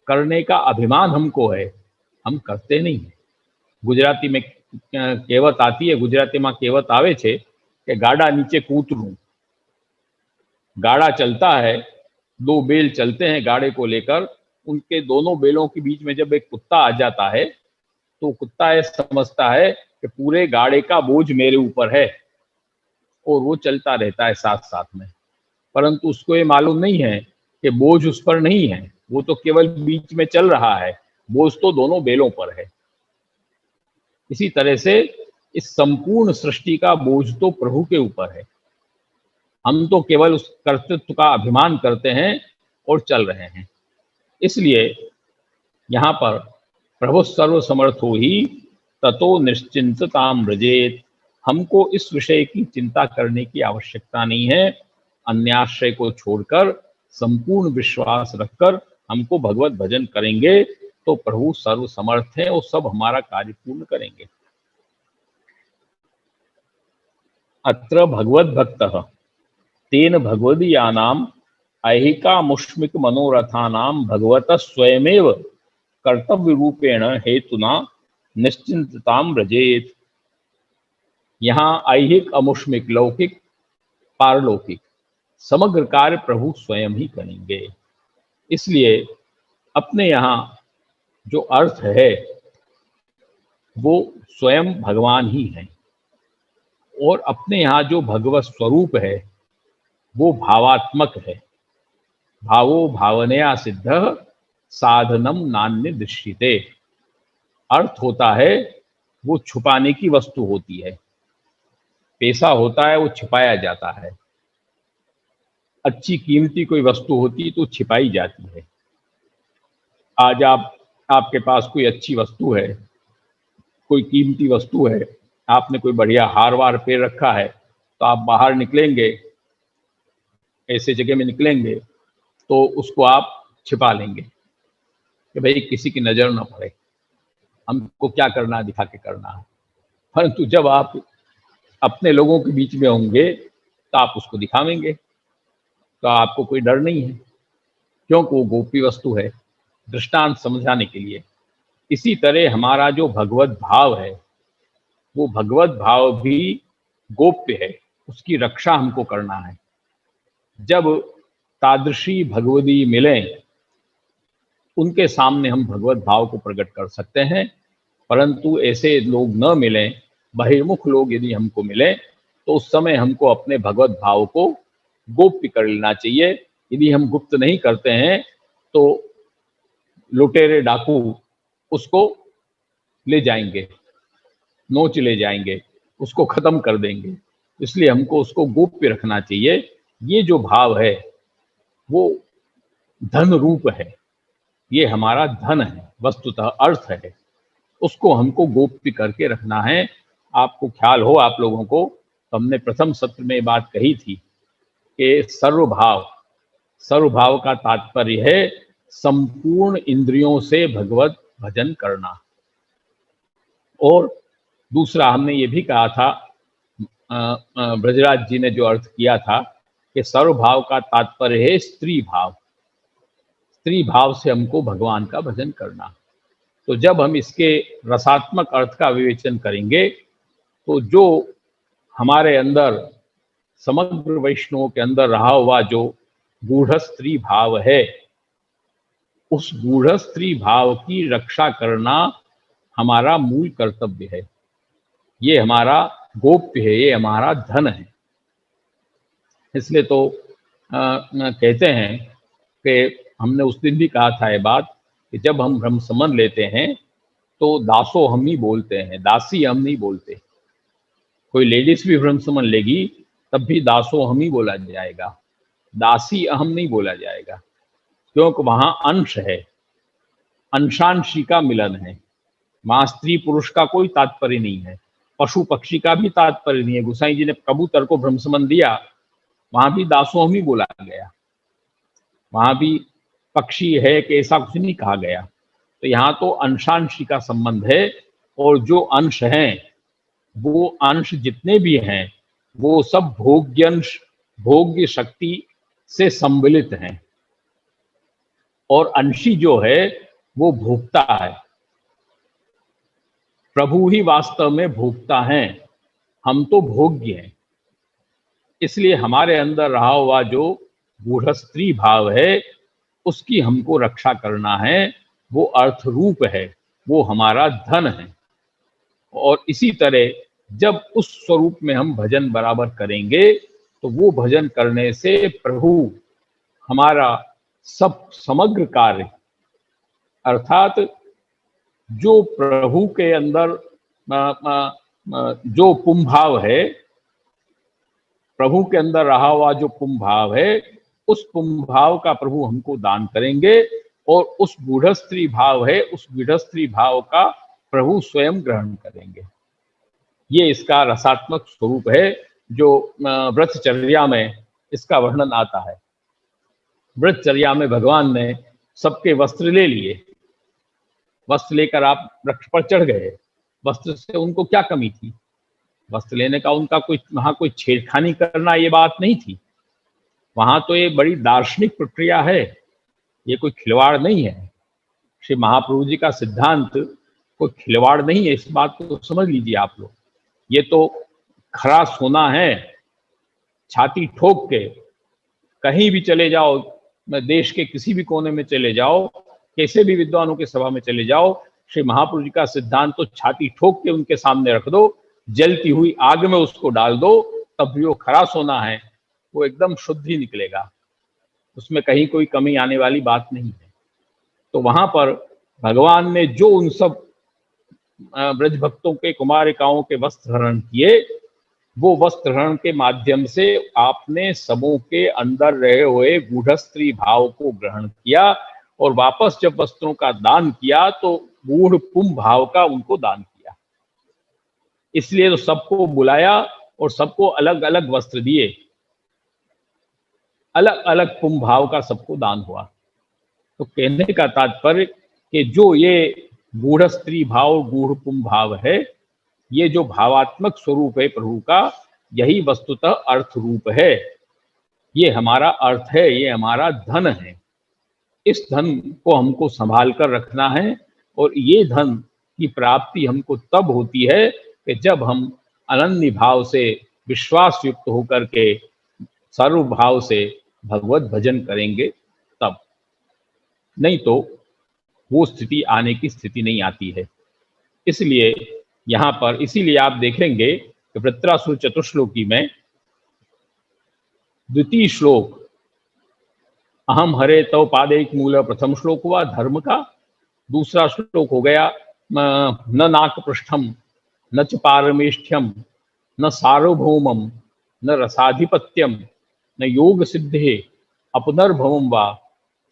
करने का अभिमान हमको है, हम करते नहीं है। गुजराती में कहेवत आती है, गुजराती में कहेवत आवे छे कि गाड़ा नीचे कूतरू। गाड़ा चलता है, दो बेल चलते हैं गाड़े को लेकर, उनके दोनों बेलों के बीच में जब एक कुत्ता आ जाता है तो कुत्ता ये समझता है कि पूरे गाड़े का बोझ मेरे ऊपर है और वो चलता रहता है साथ साथ में। परंतु उसको ये मालूम नहीं है कि बोझ उस पर नहीं है, वो तो केवल बीच में चल रहा है, बोझ तो दोनों बेलों पर है। इसी तरह से इस संपूर्ण सृष्टि का बोझ तो प्रभु के ऊपर है। हम तो केवल उस कर्तृत्व का अभिमान करते हैं और चल रहे हैं। इसलिए यहाँ पर प्रभु सर्व समर्थ हो ही ततो निश्चिंतताम व्रजेत। हमको इस विषय की चिंता करने की आवश्यकता नहीं है। अन्याश्रय को छोड़कर संपूर्ण विश्वास रखकर हमको भगवत भजन करेंगे तो प्रभु सर्व समर्थ है, वो सब हमारा कार्य पूर्ण करेंगे। अत्र भगवद भक्तः तेन भगवदीयानाम ऐहिका मुष्मिक मनोरथानाम भगवतः स्वयमेव कर्तव्य रूपेण हेतुना निश्चिंतताम व्रजेत। यहाँ ऐहिक, अमुष्मिक, लौकिक, पारलौकिक समग्र कार्य प्रभु स्वयं ही करेंगे। इसलिए अपने यहाँ जो अर्थ है वो स्वयं भगवान ही है और अपने यहाँ जो भगवत स्वरूप है वो भावात्मक है। भावो भावनया सिद्ध साधनम नान्य दृश्यते। अर्थ होता है वो छुपाने की वस्तु होती है, पैसा होता है वो छिपाया जाता है, अच्छी कीमती कोई वस्तु होती तो छिपाई जाती है। आज आपके पास कोई अच्छी वस्तु है, कोई कीमती वस्तु है, आपने कोई बढ़िया हार वार पे रखा है तो आप बाहर निकलेंगे, ऐसे जगह में निकलेंगे तो उसको आप छिपा लेंगे कि भाई किसी की नजर ना पड़े, हमको क्या करना है दिखा के करना है। परंतु जब आप अपने लोगों के बीच में होंगे तो आप उसको दिखावेंगे, तो आपको कोई डर नहीं है, क्योंकि वो गोप्य वस्तु है। दृष्टांत समझाने के लिए, इसी तरह हमारा जो भगवत भाव है वो भगवत भाव भी गोप्य है, उसकी रक्षा हमको करना है। जब तादृशी भगवदी मिलें उनके सामने हम भगवत भाव को प्रकट कर सकते हैं, परंतु ऐसे लोग न मिलें, बहिर्मुख लोग यदि हमको मिले तो उस समय हमको अपने भगवत भाव को गोप्य कर लेना चाहिए। यदि हम गुप्त नहीं करते हैं तो लुटेरे डाकू उसको ले जाएंगे, नोच ले जाएंगे, उसको खत्म कर देंगे। इसलिए हमको उसको गोप्य रखना चाहिए। ये जो भाव है वो धन रूप है, ये हमारा धन है, वस्तुतः अर्थ है, उसको हमको गोप्य करके रखना है। आपको ख्याल हो आप लोगों को, हमने प्रथम सत्र में बात कही थी कि सर्वभाव का तात्पर्य है संपूर्ण इंद्रियों से भगवत भजन करना। और दूसरा हमने ये भी कहा था, ब्रजराज जी ने जो अर्थ किया था कि सर्वभाव का तात्पर्य है स्त्री भाव, स्त्री भाव से हमको भगवान का भजन करना। तो जब हम इसके रसात्मक अर्थ का विवेचन करेंगे तो जो हमारे अंदर समग्र वैष्णवों के अंदर रहा हुआ जो गूढ़ स्त्री भाव है, उस गूढ़ स्त्री भाव की रक्षा करना हमारा मूल कर्तव्य है। ये हमारा गोप्य है, ये हमारा धन है। इसलिए तो कहते हैं कि हमने उस दिन भी कहा था ये बात कि जब हम ब्रह्म समन लेते हैं तो दासो हम ही बोलते हैं, दासी हम नहीं बोलते। कोई लेडीज भी ब्रह्म समन लेगी तब भी दासो हम ही बोला जाएगा, दासी अहम नहीं बोला जाएगा, क्योंकि वहां अंश है, अंशांशी का मिलन है। वहां स्त्री पुरुष का कोई तात्पर्य नहीं है, पशु पक्षी का भी तात्पर्य नहीं है। गोसाई जी ने कबूतर को ब्रह्म समन दिया, वहां भी दासो हम ही बोला गया, वहां भी पक्षी है कि ऐसा कुछ नहीं कहा गया। तो यहाँ तो अंशांशी का संबंध है, और जो अंश हैं वो अंश जितने भी हैं वो सब भोग्यंश, भोग्य शक्ति से सम्मिलित हैं, और अंशी जो है वो भोक्ता है। प्रभु ही वास्तव में भोक्ता हैं, हम तो भोग्य हैं। इसलिए हमारे अंदर रहा हुआ जो गूढ़ स्त्री भाव है उसकी हमको रक्षा करना है। वो अर्थ रूप है, वो हमारा धन है। और इसी तरह जब उस स्वरूप में हम भजन बराबर करेंगे तो वो भजन करने से प्रभु हमारा सब समग्र कार्य, अर्थात जो प्रभु के अंदर जो पुंभाव है, प्रभु के अंदर रहा हुआ जो पुंभाव है, उस पुंभाव का प्रभु हमको दान करेंगे, और उस गूढ़ स्त्री भाव है, उस गूढ़ स्त्री भाव का प्रभु स्वयं ग्रहण करेंगे। ये इसका रसात्मक स्वरूप है जो व्रतचर्या में इसका वर्णन आता है। व्रतचर्या में भगवान ने सबके वस्त्र ले लिए, वस्त्र लेकर आप वृक्ष पर चढ़ गए, वस्त्र से उनको क्या कमी थी? वस्त्र लेने का उनका कोई वहां कोई छेड़खानी करना ये बात नहीं थी। वहां तो ये बड़ी दार्शनिक प्रक्रिया है, ये कोई खिलवाड़ नहीं है। श्री महाप्रभु जी का सिद्धांत कोई खिलवाड़ नहीं है, इस बात को समझ लीजिए आप लोग। ये तो खरा सोना है, छाती ठोक के कहीं भी चले जाओ, मैं देश के किसी भी कोने में चले जाओ, कैसे भी विद्वानों के सभा में चले जाओ, श्री महाप्रभु जी का सिद्धांत तो छाती ठोक के उनके सामने रख दो, जलती हुई आग में उसको डाल दो, तब भी वो खरा सोना है, वो एकदम शुद्ध ही निकलेगा, उसमें कहीं कोई कमी आने वाली बात नहीं है। तो वहां पर भगवान ने जो उन सब ब्रज भक्तों के, कुमारिकाओं के वस्त्र हरण किए, वो वस्त्र हरण के माध्यम से आपने सबों के अंदर रहे हुए गूढ़ स्त्री भाव को ग्रहण किया, और वापस जब वस्त्रों का दान किया तो गूढ़ पुंभ भाव का उनको दान किया। इसलिए तो सबको बुलाया और सबको अलग अलग वस्त्र दिए, अलग अलग कुंभ भाव का सबको दान हुआ। तो कहने का तात्पर्य कि जो ये गूढ़ स्त्री भाव, गूढ़ कुंभ भाव है, ये जो भावात्मक स्वरूप है प्रभु का, यही वस्तुतः अर्थ रूप है। ये हमारा अर्थ है, ये हमारा धन है। इस धन को हमको संभाल कर रखना है और ये धन की प्राप्ति हमको तब होती है कि जब हम अनन्य भाव से, विश्वास युक्त होकर के सर्व भाव से भगवत भजन करेंगे तब, नहीं तो वो स्थिति आने की स्थिति नहीं आती है। इसलिए यहाँ पर, इसीलिए आप देखेंगे कि वृत्रासुर चतुश्लोकी में द्वितीय श्लोक अहम हरे तव पादैक मूल, प्रथम श्लोक हुआ धर्म का। दूसरा श्लोक हो गया न नाक पृष्ठम न च पारमेष्ठ्यम न सार्वभौमम न रसाधिपत्यम न योग सिद्धे अपनर्भवम वा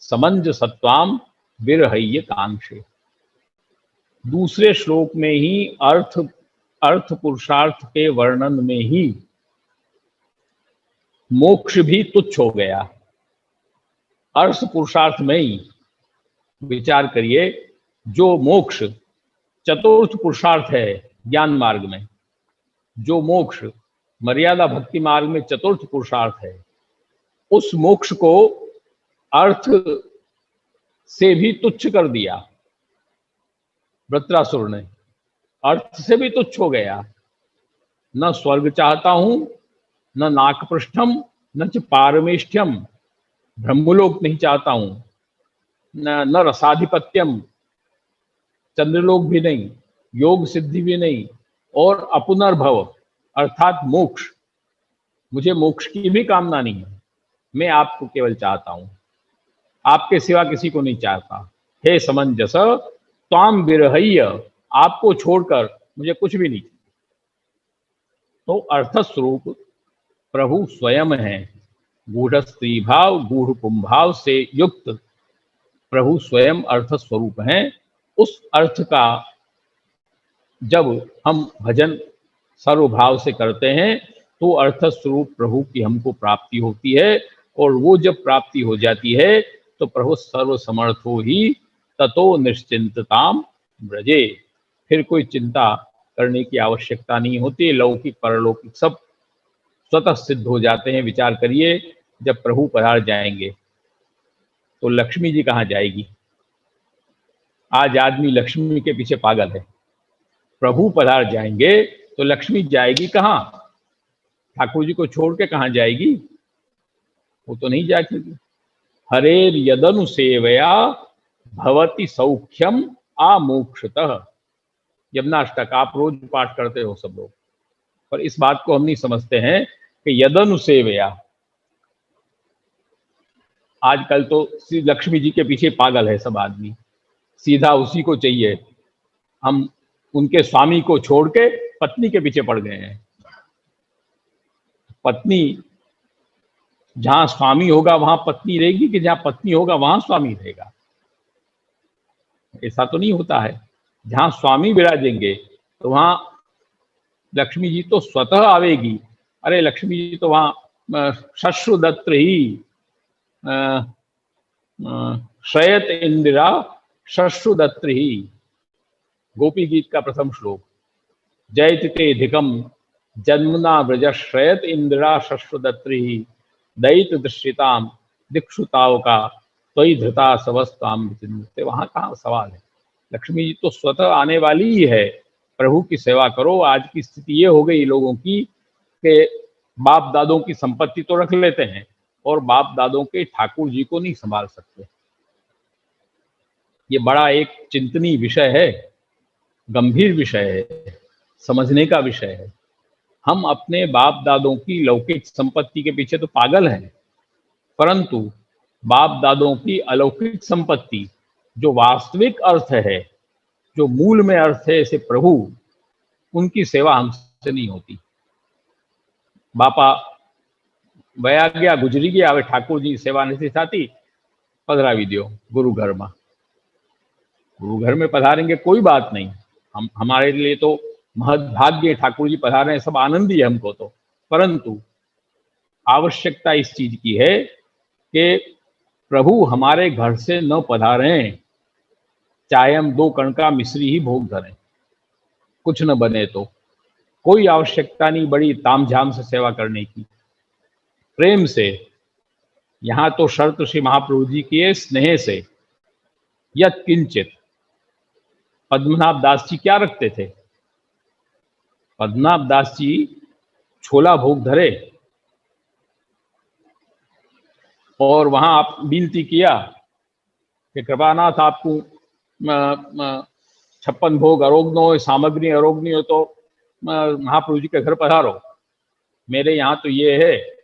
समंजसत्वाम विरहय्य कांक्षे। दूसरे श्लोक में ही अर्थ पुरुषार्थ के वर्णन में ही मोक्ष भी तुच्छ हो गया। अर्थ पुरुषार्थ में ही विचार करिए, जो मोक्ष चतुर्थ पुरुषार्थ है ज्ञान मार्ग में, जो मोक्ष मर्यादा भक्ति मार्ग में चतुर्थ पुरुषार्थ है, उस मोक्ष को अर्थ से भी तुच्छ कर दिया वृत्रासुर ने। अर्थ से भी तुच्छ हो गया। न स्वर्ग चाहता हूं, न नाकपृष्ठम न च पारमेष्ठ्यम, ब्रह्मलोक नहीं चाहता हूं, न रसाधिपत्यम, चंद्रलोक भी नहीं, योग सिद्धि भी नहीं, और अपुनर्भव अर्थात मोक्ष, मुझे मोक्ष की भी कामना नहीं है। मैं आपको केवल चाहता हूं, आपके सिवा किसी को नहीं चाहता। हे समंजस त्वाम विरहय्य, आपको छोड़कर मुझे कुछ भी नहीं। तो अर्थ स्वरूप प्रभु स्वयं है। गूढ़ स्त्री भाव, गूढ़ कुंभ भाव से युक्त प्रभु स्वयं अर्थ स्वरूप हैं। उस अर्थ का जब हम भजन सर्वभाव से करते हैं तो अर्थ स्वरूप प्रभु की हमको प्राप्ति होती है, और वो जब प्राप्ति हो जाती है तो प्रभु सर्व समर्थो ही ततो निश्चिंतताम ब्रजे। फिर कोई चिंता करने की आवश्यकता नहीं होती। लौकिक परलौकिक सब स्वतः सिद्ध हो जाते हैं। विचार करिए, जब प्रभु पधार जाएंगे तो लक्ष्मी जी कहाँ जाएगी? आज आदमी लक्ष्मी के पीछे पागल है। प्रभु पधार जाएंगे तो लक्ष्मी जाएगी कहाँ? ठाकुर जी को छोड़ के कहाँ जाएगी? वो तो नहीं जाएगी। हरेर यदनु सेवया भवति सौख्यम आमोक्षतः। यमुनाष्टक आप रोज पाठ करते हो सब लोग, पर इस बात को हम नहीं समझते हैं कि यदनु सेवया, आजकल तो श्री लक्ष्मी जी के पीछे पागल है सब आदमी, सीधा उसी को चाहिए। हम उनके स्वामी को छोड़ के पत्नी के पीछे पड़ गए हैं। पत्नी, जहां स्वामी होगा वहां पत्नी रहेगी, कि जहां पत्नी होगा वहां स्वामी रहेगा? ऐसा तो नहीं होता है। जहां स्वामी विराजेंगे तो वहां लक्ष्मी जी तो स्वतः आवेगी। अरे लक्ष्मी जी तो वहां शश्रुदत्र ही शयत इंदिरा शश्रुदत्र ही, गोपी गीत का प्रथम श्लोक। जयति ते धिकम जन्मना व्रज श्रयत इंदिरा शश्रुदत्र ही, दैत दृश्यताम दिक्षुताव का त्वयि धृता सवस्ताम विचिन्ते। वहां कहाँ सवाल है? लक्ष्मी जी तो स्वतः आने वाली ही है। प्रभु की सेवा करो। आज की स्थिति ये हो गई लोगों की कि बाप दादों की संपत्ति तो रख लेते हैं और बाप दादों के ठाकुर जी को नहीं संभाल सकते। ये बड़ा एक चिंतनीय विषय है, गंभीर विषय है, समझने का विषय है। हम अपने बाप दादों की लौकिक संपत्ति के पीछे तो पागल हैं, परंतु बाप दादों की अलौकिक संपत्ति, जो वास्तविक अर्थ है, जो मूल में अर्थ है, ऐसे प्रभु, उनकी सेवा हमसे नहीं होती। बापा वया गया, गुजरी गया, હવે ठाकुर जी सेवा नहीं थाती, पधरावी दियो गुरु घर में। गुरु घर में पधारेंगे कोई बात नहीं, हम हमारे लिए तो महद्भाग्य ठाकुर जी पधारे हैं, सब आनंद ही है हमको तो, परंतु आवश्यकता इस चीज की है कि प्रभु हमारे घर से न पधारें, चाहे हम 2 कण का मिश्री ही भोग धरें, कुछ न बने तो कोई आवश्यकता नहीं बड़ी तामझाम से सेवा करने की, प्रेम से। यहाँ तो शर्त श्री महाप्रभु जी की है, स्नेह से। यत किंचित, पद्मनाभ दास जी क्या रखते थे? पद्मनाभ दास जी छोला भोग धरे और वहां आप विनती किया कि कृपानाथ आपको 56 भोग अरोग्न हो, सामग्री अरोग्नी हो तो महाप्रभु जी के घर पधारो, मेरे यहाँ तो ये है।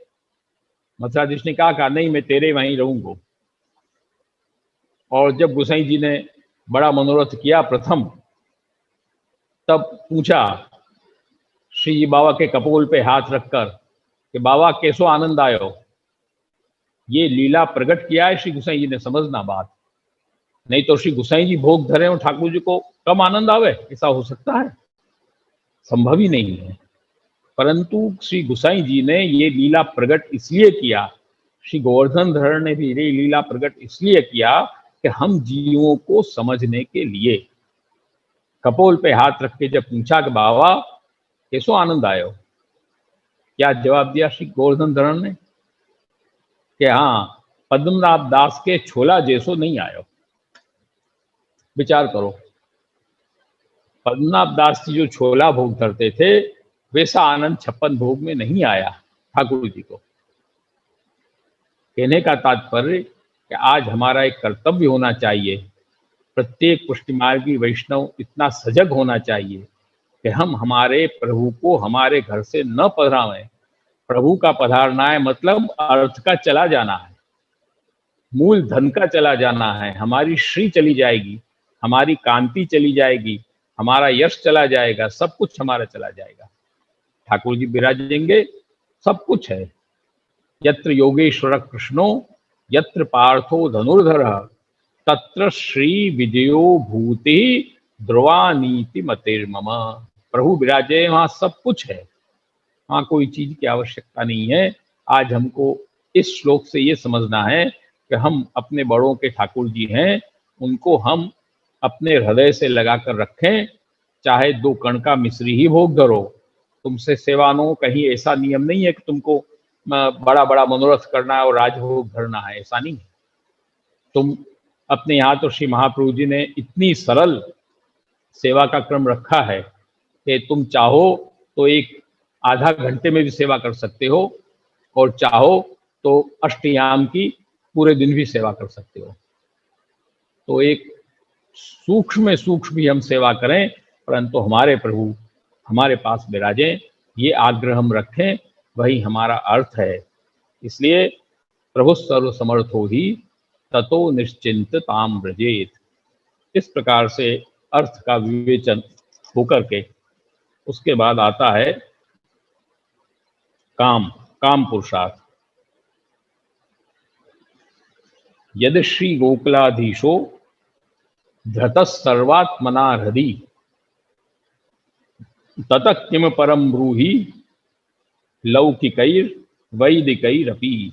मथुराधीश ने कहा नहीं, मैं तेरे वहीं रहूंगा। और जब गोसाई जी ने बड़ा मनोरथ किया प्रथम, तब पूछा श्री जी बाबा के कपोल पे हाथ रखकर कि बाबा कैसो आनंद आयो? ये लीला प्रकट किया है श्री गोसाई जी ने, समझना बात। नहीं तो श्री गोसाई जी भोग धरे हो ठाकुर जी को, कम आनंद आवे? ऐसा हो सकता है? संभव ही नहीं है। परंतु श्री गोसाई जी ने ये लीला प्रकट इसलिए किया, श्री गोवर्धन धर ने भी ये लीला प्रकट इसलिए किया कि हम जीवों को समझने के लिए। कपोल पे हाथ रख के जब पूछा कि बाबा कैसो आनंद आयो, क्या जवाब दिया श्री गोवर्धन धरण ने कि हाँ, पद्मनाभ दास के छोला जैसो नहीं आयो। विचार करो, पद्मनाभ दास जी जो छोला भोग धरते थे, वैसा आनंद 56 भोग में नहीं आया ठाकुर जी को। कहने का तात्पर्य कि आज हमारा एक कर्तव्य होना चाहिए, प्रत्येक पुष्टि मार्गी वैष्णव इतना सजग होना चाहिए कि हम हमारे प्रभु को हमारे घर से न पधरावें। प्रभु का पधारना है मतलब अर्थ का चला जाना है, मूल धन का चला जाना है। हमारी श्री चली जाएगी, हमारी कांति चली जाएगी, हमारा यश चला जाएगा, सब कुछ हमारा चला जाएगा। ठाकुर जी विराजेंगे, सब कुछ है। यत्र योगेश्वर कृष्णो यत्र पार्थो धनुर्धर तत्र श्री विजयो भूति ध्रुवा नीति मतेर्मम। प्रभु विराजे, वहां सब कुछ है, वहां कोई चीज की आवश्यकता नहीं है। आज हमको इस श्लोक से ये समझना है कि हम अपने बड़ों के ठाकुर जी हैं, उनको हम अपने हृदय से लगाकर रखें, चाहे 2 कण का मिश्री ही भोग धरो। तुमसे सेवा नो, कहीं ऐसा नियम नहीं है कि तुमको बड़ा बड़ा मनोरथ करना है और राजभोग धरना है, ऐसा नहीं है। तुम अपने यहाँ तो श्री महाप्रभु जी ने इतनी सरल सेवा का क्रम रखा है कि तुम चाहो तो एक आधा घंटे में भी सेवा कर सकते हो, और चाहो तो अष्टयाम की पूरे दिन भी सेवा कर सकते हो। तो एक सूक्ष्म सूक्ष्म भी हम सेवा करें, परंतु हमारे प्रभु हमारे पास विराजें, ये आग्रह हम रखें, वही हमारा अर्थ है। इसलिए प्रभु सर्व समर्थो ही ततो निश्चिंत ताम ब्रजेत। इस प्रकार से अर्थ का विवेचन होकर के उसके बाद आता है काम, काम पुरुषार्थ। यदि श्री गोकुलाधीशो धृतः सर्वात्मना हृदि ततः किम परम ब्रूहि लौकिकैर वैदिकैरपि।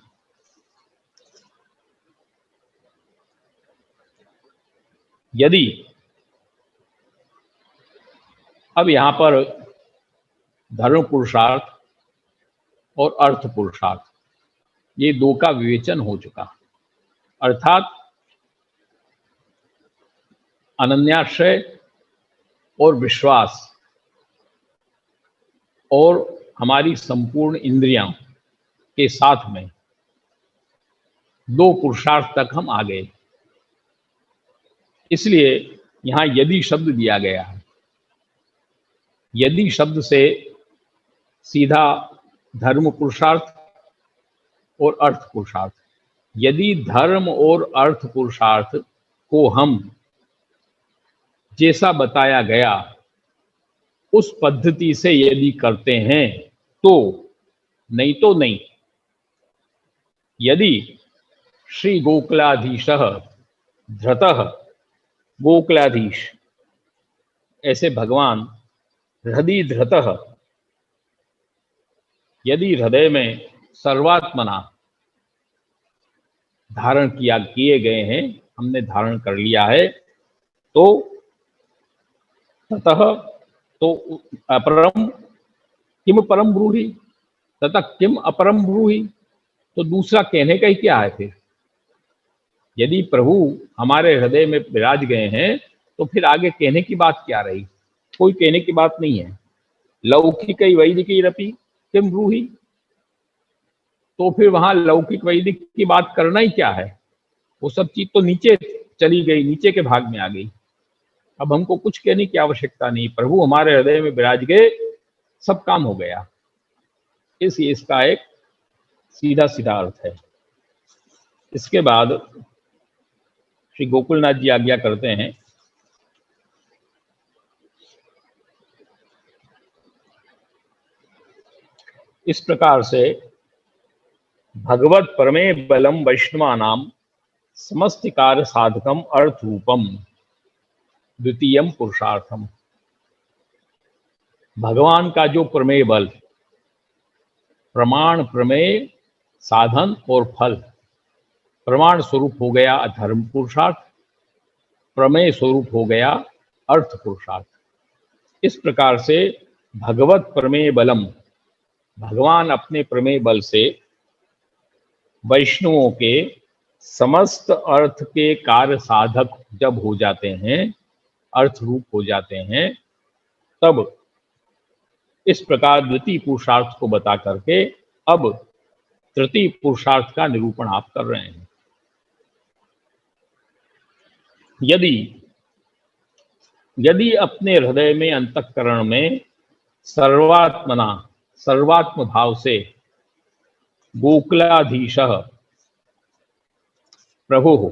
यदि, अब यहां पर धर्म पुरुषार्थ और अर्थ पुरुषार्थ, ये 2 का विवेचन हो चुका। अर्थात अनन्याश्रय और विश्वास और हमारी संपूर्ण इंद्रियां के साथ में 2 पुरुषार्थ तक हम आ गए। इसलिए यहां यदि शब्द दिया गया है। यदि शब्द से सीधा धर्म पुरुषार्थ और अर्थ पुरुषार्थ, यदि धर्म और अर्थ पुरुषार्थ को हम जैसा बताया गया उस पद्धति से यदि करते हैं तो, नहीं तो नहीं। यदि श्री गोकुलाधीशः धृतः, गोकुलाधीश ऐसे भगवान हृदय धृतः, यदि हृदय में सर्वात्मना धारण किए गए हैं, हमने धारण कर लिया है, तो ततः, तो अपरम किम परम ब्रूहि, ततः किम अपरम ब्रूहि, तो दूसरा कहने का ही क्या है फिर। यदि प्रभु हमारे हृदय में विराज गए हैं तो फिर आगे कहने की बात क्या रही, कोई कहने की बात नहीं है। लौकिक वैदिक रपि किम ब्रूहि, तो फिर वहां लौकिक वैदिक की बात करना ही क्या है, वो सब चीज तो नीचे चली गई, नीचे के भाग में आ गई। अब हमको कुछ कहने की आवश्यकता नहीं, प्रभु हमारे हृदय में विराज गए, सब काम हो गया। इसका एक सीधा सीधा अर्थ है। इसके बाद श्री गोकुलनाथ जी आज्ञा करते हैं, इस प्रकार से भगवत परमे बलम वैष्णवानाम समस्त कार्य साधकम अर्थ रूपम द्वितीयम पुरुषार्थम। भगवान का जो प्रमेय बल, प्रमाण प्रमेय साधन और फल, प्रमाण स्वरूप हो गया धर्म पुरुषार्थ, प्रमेय स्वरूप हो गया अर्थ पुरुषार्थ। इस प्रकार से भगवत प्रमेय बलम, भगवान अपने प्रमेय बल से वैष्णवों के समस्त अर्थ के कार्य साधक जब हो जाते हैं, अर्थ रूप हो जाते हैं, तब इस प्रकार द्वितीय पुरुषार्थ को बता करके अब तृतीय पुरुषार्थ का निरूपण आप कर रहे हैं। यदि अपने हृदय में, अंतःकरण में सर्वात्मना, सर्वात्म भाव से गोकुलाधीश प्रभु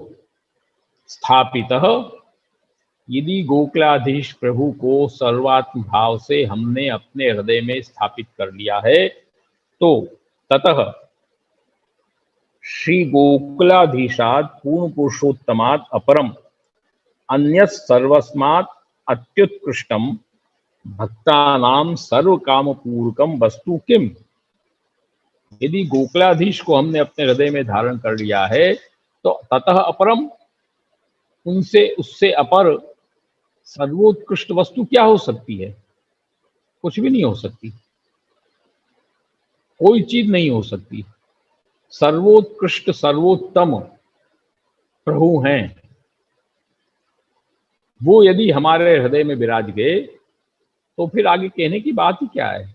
स्थापितः, यदि गोकुलाधीश प्रभु को सर्वात्म भाव से हमने अपने हृदय में स्थापित कर लिया है, तो ततः श्री गोकुलाधीशात् पूर्ण पुरुषोत्तमात् अपरम अन्यत् सर्वस्मात् अत्युत्कृष्टम भक्तानाम सर्व काम पूर्वकम वस्तु किम। यदि गोकुलाधीश को हमने अपने हृदय में धारण कर लिया है, तो ततः अपरम, उनसे, उससे अपर सर्वोत्कृष्ट वस्तु क्या हो सकती है? कुछ भी नहीं हो सकती, कोई चीज नहीं हो सकती। सर्वोत्कृष्ट सर्वोत्तम प्रभु हैं, वो यदि हमारे हृदय में विराज गए तो फिर आगे कहने की बात ही क्या है।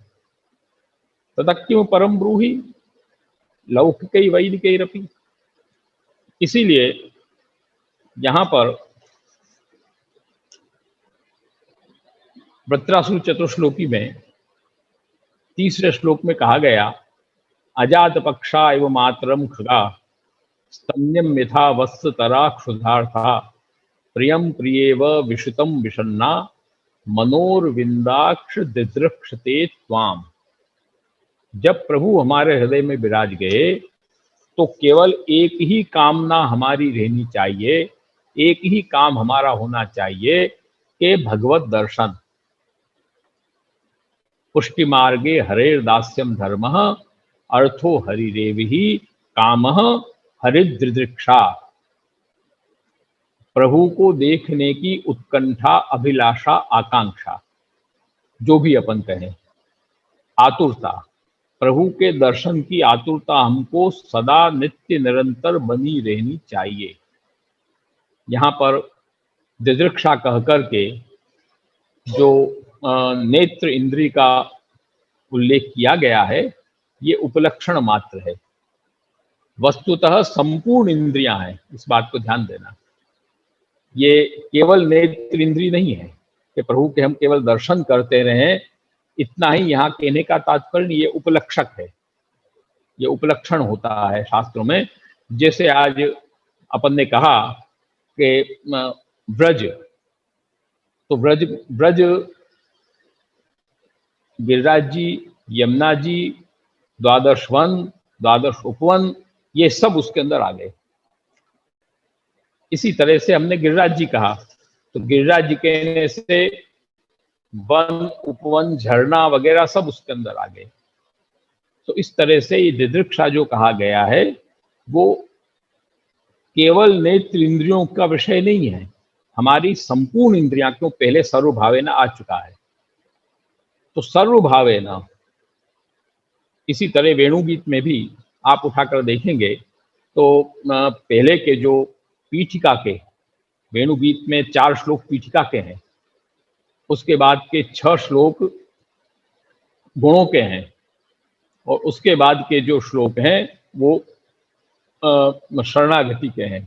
ततः किम परम ब्रूहि लौकिक वैदिक रपि। इसीलिए यहां पर वृत्रासुर चतुर्श्लोकी में तीसरे श्लोक में कहा गया, अजात पक्षा एवं मातरम खगा स्तन्यम यथा वत्सतरा क्षुधार्था प्रियम प्रियेव विषुतम विषन्ना मनोरविंदाक्ष दिदृक्षते त्वाम। जब प्रभु हमारे हृदय में विराज गए तो केवल एक ही कामना हमारी रहनी चाहिए, एक ही काम हमारा होना चाहिए कि भगवत दर्शन। पुष्टि मार्गे हरेर दास्यम धर्मः अर्थो हरिरेविहि कामः हरिदृदृक्षा। प्रभु को देखने की उत्कंठा, अभिलाषा, आकांक्षा, जो भी अपन कहें, आतुरता, प्रभु के दर्शन की आतुरता हमको सदा नित्य निरंतर बनी रहनी चाहिए। यहाँ पर दिदृक्षा कह करके जो नेत्र इंद्रिय का उल्लेख किया गया है, ये उपलक्षण मात्र है, वस्तुतः संपूर्ण इंद्रियां हैं। इस बात को ध्यान देना, ये केवल नेत्र इंद्रिय नहीं है कि प्रभु के हम केवल दर्शन करते रहें, इतना ही यहाँ कहने का तात्पर्य। ये उपलक्षक है, ये उपलक्षण होता है शास्त्रों में। जैसे आज अपन ने कहा कि ब्रज, तो ब्रज गिरिराज जी, यमुना जी, द्वादश वन, द्वादश उपवन, ये सब उसके अंदर आ गए। इसी तरह से हमने गिरिराज जी कहा, तो गिरिराज जी कहने से वन, उपवन, झरना वगैरह सब उसके अंदर आ गए। तो इस तरह से ये दिदृक्षा जो कहा गया है वो केवल नेत्र इंद्रियों का विषय नहीं है, हमारी संपूर्ण इंद्रियां, क्यों पहले सर्वभावेन आ चुका है। तो सर्वभावेन, इसी तरह वेणुगीत में भी आप उठाकर देखेंगे तो पहले के जो पीठिका के, वेणुगीत में 4 श्लोक पीठिका के हैं, उसके बाद के 6 श्लोक गुणों के हैं, और उसके बाद के जो श्लोक हैं वो शरणागति के हैं।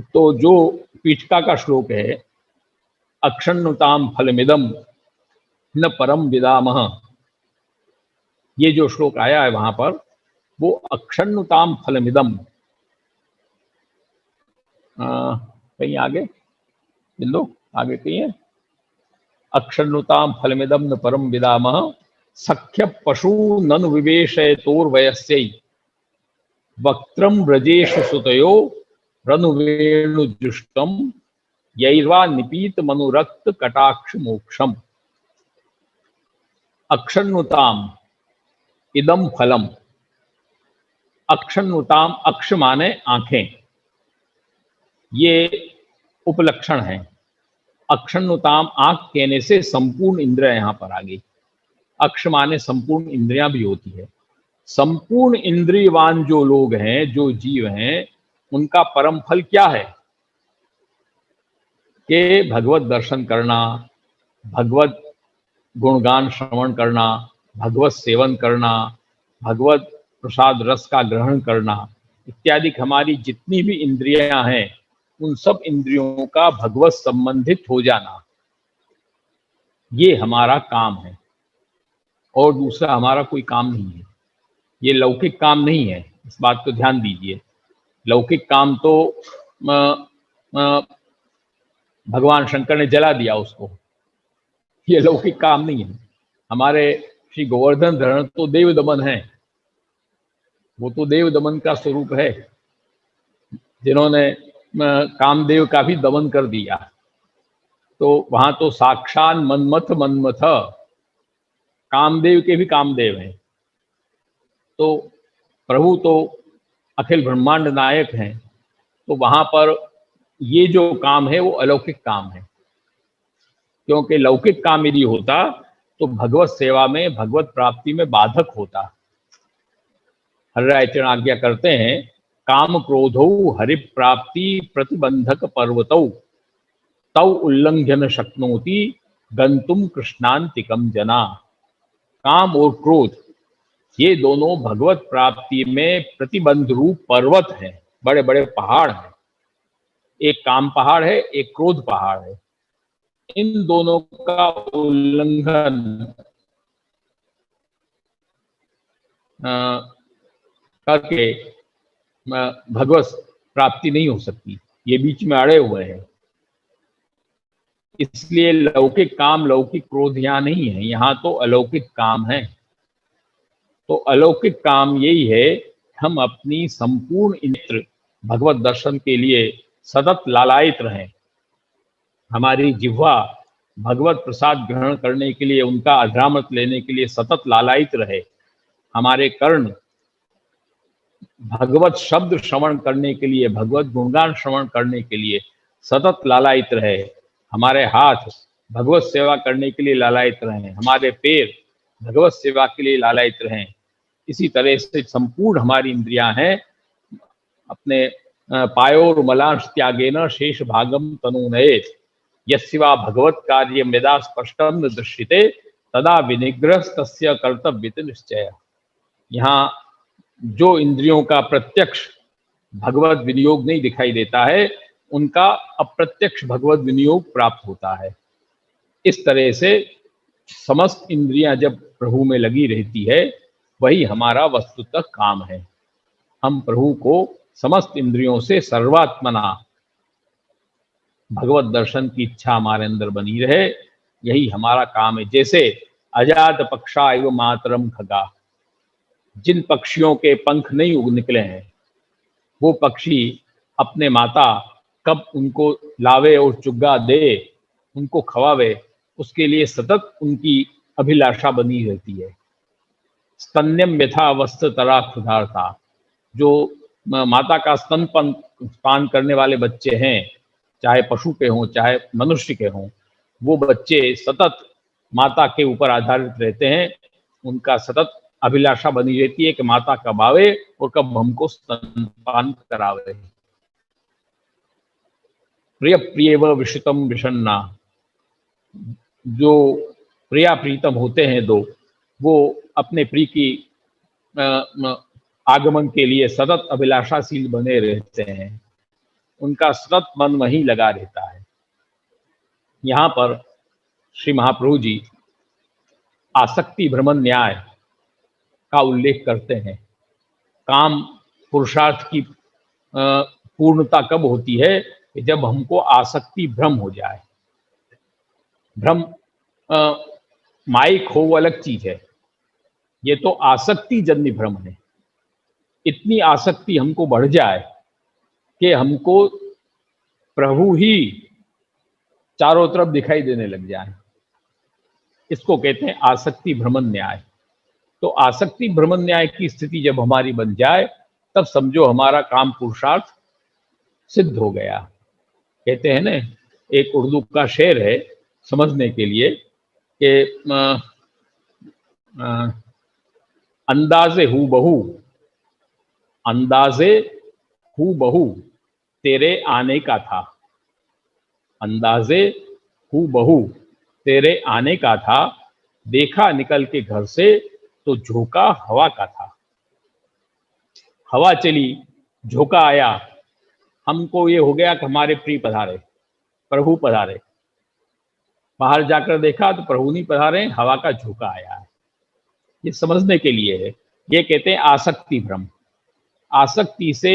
तो जो पीठिका का श्लोक है, अक्षण्णुताम फलमिदम न परम विदामः, ये जो श्लोक आया है वहां पर, वो अक्षण्णुताम फलमिदम, कहीं आगे मिल लो, आगे कहीं है, अक्षण्णुताम फलमिदम न परम विदामः सख्य पशु नन विवेशयतोर्वयस्यै वक्त्रम ब्रजेश सुतयो रनुवेणुजुष्टम यैर्वा निपीत मनुरक्त कटाक्ष मोक्षम। अक्षण्णुताम इदम फलम, अक्षण्णुताम, अक्ष माने आंखें, ये उपलक्षण है। अक्षण्णुताम, आंख कहने से संपूर्ण इंद्रियां यहां पर आ गई। अक्ष माने संपूर्ण इंद्रियां भी होती है। संपूर्ण इंद्रियवान जो लोग हैं, जो जीव हैं, उनका परम फल क्या है कि भगवत दर्शन करना, भगवत गुणगान श्रवण करना, भगवत सेवन करना, भगवत प्रसाद रस का ग्रहण करना इत्यादि। हमारी जितनी भी इंद्रियां हैं उन सब इंद्रियों का भगवत संबंधित हो जाना, ये हमारा काम है, और दूसरा हमारा कोई काम नहीं है। ये लौकिक काम नहीं है, इस बात को ध्यान दीजिए। लौकिक काम तो भगवान शंकर ने जला दिया उसको, ये लौकिक काम नहीं है। हमारे श्री गोवर्धन धरण तो देव दमन है, वो तो देव दमन का स्वरूप है, जिन्होंने कामदेव का भी दमन कर दिया। तो वहां तो साक्षात मन्मथ कामदेव के भी कामदेव हैं। तो प्रभु तो अखिल ब्रह्मांड नायक हैं, तो वहां पर ये जो काम है वो अलौकिक काम है, क्योंकि लौकिक काम यदि होता तो भगवत सेवा में, भगवत प्राप्ति में बाधक होता। हरिराय चरण आज्ञा करते हैं, काम क्रोधौ हरि प्राप्ति प्रतिबंधक पर्वतौ तौ उल्लंघ्य न शक्नोति गंतुम कृष्णांतिकम जना। काम और क्रोध ये दोनों भगवत प्राप्ति में प्रतिबंध रूप पर्वत हैं, बड़े बड़े पहाड़ हैं। एक काम पहाड़ है, एक क्रोध पहाड़ है। इन दोनों का उल्लंघन करके भगवत प्राप्ति नहीं हो सकती, ये बीच में अड़े हुए हैं। इसलिए लौकिक काम, लौकिक क्रोध यहाँ नहीं है, यहाँ तो अलौकिक काम है। तो अलौकिक काम यही है, हम अपनी संपूर्ण इंद्र भगवत दर्शन के लिए सतत लालायित रहें। हमारी जिह्वा भगवत प्रसाद ग्रहण करने के लिए, उनका अध्रामृत लेने के लिए सतत लालायित रहे। हमारे कर्ण भगवत शब्द श्रवण करने के लिए, भगवत गुणगान श्रवण करने के लिए सतत लालायित रहे। हमारे हाथ भगवत सेवा करने के लिए लालायित रहें, हमारे पैर भगवत सेवा के लिए लालायित रहें। इसी तरह से संपूर्ण हमारी इंद्रियां हैं, अपने पायोर मलांश त्यागेन शेष भागम तनूनयेत यस्वा भगवत कार्य यदा स्पष्टम न दृश्यते तदा विनिग्रह तस्य कर्तव्य निश्चय। यहाँ जो इंद्रियों का प्रत्यक्ष भगवत विनियोग नहीं दिखाई देता है, उनका अप्रत्यक्ष भगवत विनियोग प्राप्त होता है। इस तरह से समस्त इंद्रियां जब प्रभु में लगी रहती है, वही हमारा वस्तुतः काम है। हम प्रभु को समस्त इंद्रियों से सर्वात्मना भगवत दर्शन की इच्छा हमारे अंदर बनी रहे, यही हमारा काम है। जैसे अजात पक्षा एवं मातरम खगा, जिन पक्षियों के पंख नहीं उग निकले हैं, वो पक्षी अपने माता कब उनको लावे और चुग्गा दे, उनको खवावे, उसके लिए सतत उनकी अभिलाषा बनी रहती है। स्तन्यम यथा वस्त्र तरा क्षुधार्ता, जो माता का स्तनपान पान करने वाले बच्चे हैं, चाहे पशु के हों चाहे मनुष्य के हों, वो बच्चे सतत माता के ऊपर आधारित रहते हैं। उनका सतत अभिलाषा बनी रहती है कि माता कब आवे और कब हमको स्तनपान करावे। प्रिय प्रियव विषितम विषन्ना, जो प्रिया प्रीतम होते हैं दो, वो अपने प्रिय की आगमन के लिए सतत अभिलाषाशील बने रहते हैं। उनका सतत मन वहीं लगा रहता है। यहाँ पर श्री महाप्रभु जी आसक्ति भ्रमण न्याय का उल्लेख करते हैं। काम पुरुषार्थ की पूर्णता कब होती है कि जब हमको आसक्ति भ्रम हो जाए। भ्रम माइक हो वो अलग चीज है, ये तो आसक्ति जन्य भ्रम है। इतनी आसक्ति हमको बढ़ जाए कि हमको प्रभु ही चारों तरफ दिखाई देने लग जाए, इसको कहते हैं आसक्ति भ्रमण न्याय। तो आसक्ति भ्रमण न्याय की स्थिति जब हमारी बन जाए तब समझो हमारा काम पुरुषार्थ सिद्ध हो गया। कहते हैं ना, एक उर्दू का शेर है समझने के लिए कि अंदाजे हू बहू तेरे आने का था। अंदाजे हू बहू तेरे आने का था, देखा निकल के घर से तो झोंका हवा का था। हवा चली, झोंका आया, हमको ये हो गया कि हमारे प्रिय पधारे, प्रभु पधारे। बाहर जाकर देखा तो प्रभु नहीं पधारे, हवा का झोंका आया है। ये समझने के लिए है। ये कहते हैं आसक्ति भ्रम। आसक्ति से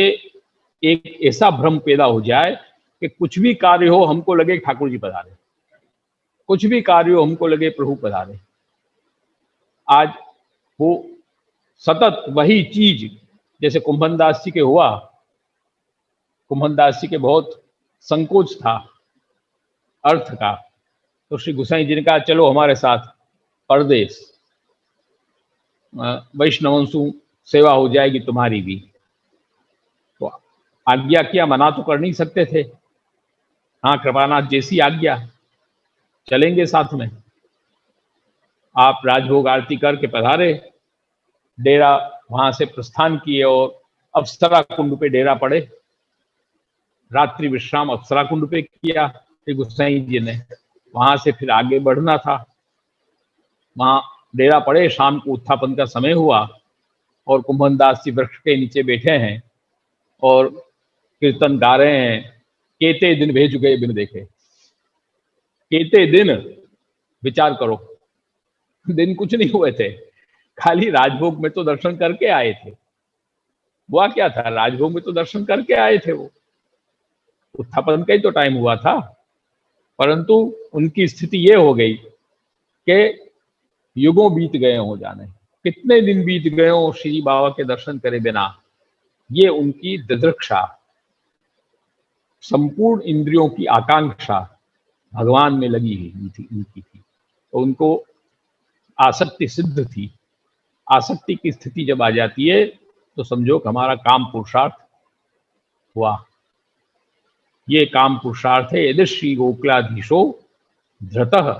एक ऐसा भ्रम पैदा हो जाए कि कुछ भी कार्य हो हमको लगे ठाकुर जी पधारे, कुछ भी कार्य हो हमको लगे प्रभु पधारे। आज वो सतत वही चीज, जैसे कुंभन दास जी के हुआ, कुंभन दास जी के बहुत संकोच था अर्थ का, तो श्री गोसाई जी ने कहा चलो हमारे साथ परदेश, वैष्णवंशु सेवा हो जाएगी तुम्हारी भी। तो आज्ञा किया, मना तो कर नहीं सकते थे। हाँ कृपानाथ जैसी आज्ञा, चलेंगे साथ में। आप राजभोग आरती करके पधारे, डेरा वहां से प्रस्थान किए और अप्सरा कुंड पे डेरा पड़े। रात्रि विश्राम अप्सरा कुंड पे किया श्री गोसाई जी ने। वहां से फिर आगे बढ़ना था। वहां डेरा पड़े, शाम को उत्थापन का समय हुआ और कुंभन दास जी वृक्ष के नीचे बैठे हैं और कीर्तन गा रहे हैं। केते दिन भेज गए बिन देखे। केते दिन, विचार करो, दिन कुछ नहीं हुए थे, खाली राजभोग में तो दर्शन करके आए थे। हुआ क्या था, राजभोग में तो दर्शन करके आए थे, वो उत्थापन का ही तो टाइम हुआ था। परंतु उनकी स्थिति ये हो गई कि युगों बीत गए हो जाने, कितने दिन बीत गए हो श्री बाबा के दर्शन करे बिना। ये उनकी दिदृक्षा, संपूर्ण इंद्रियों की आकांक्षा भगवान में लगी हुई थी उनकी थी, तो उनको आसक्ति सिद्ध थी। आसक्ति की स्थिति जब आ जाती है तो समझो कि हमारा काम पुरुषार्थ हुआ। ये काम पुरुषार्थ है। यदि श्री गोकुलाधीशो धृतः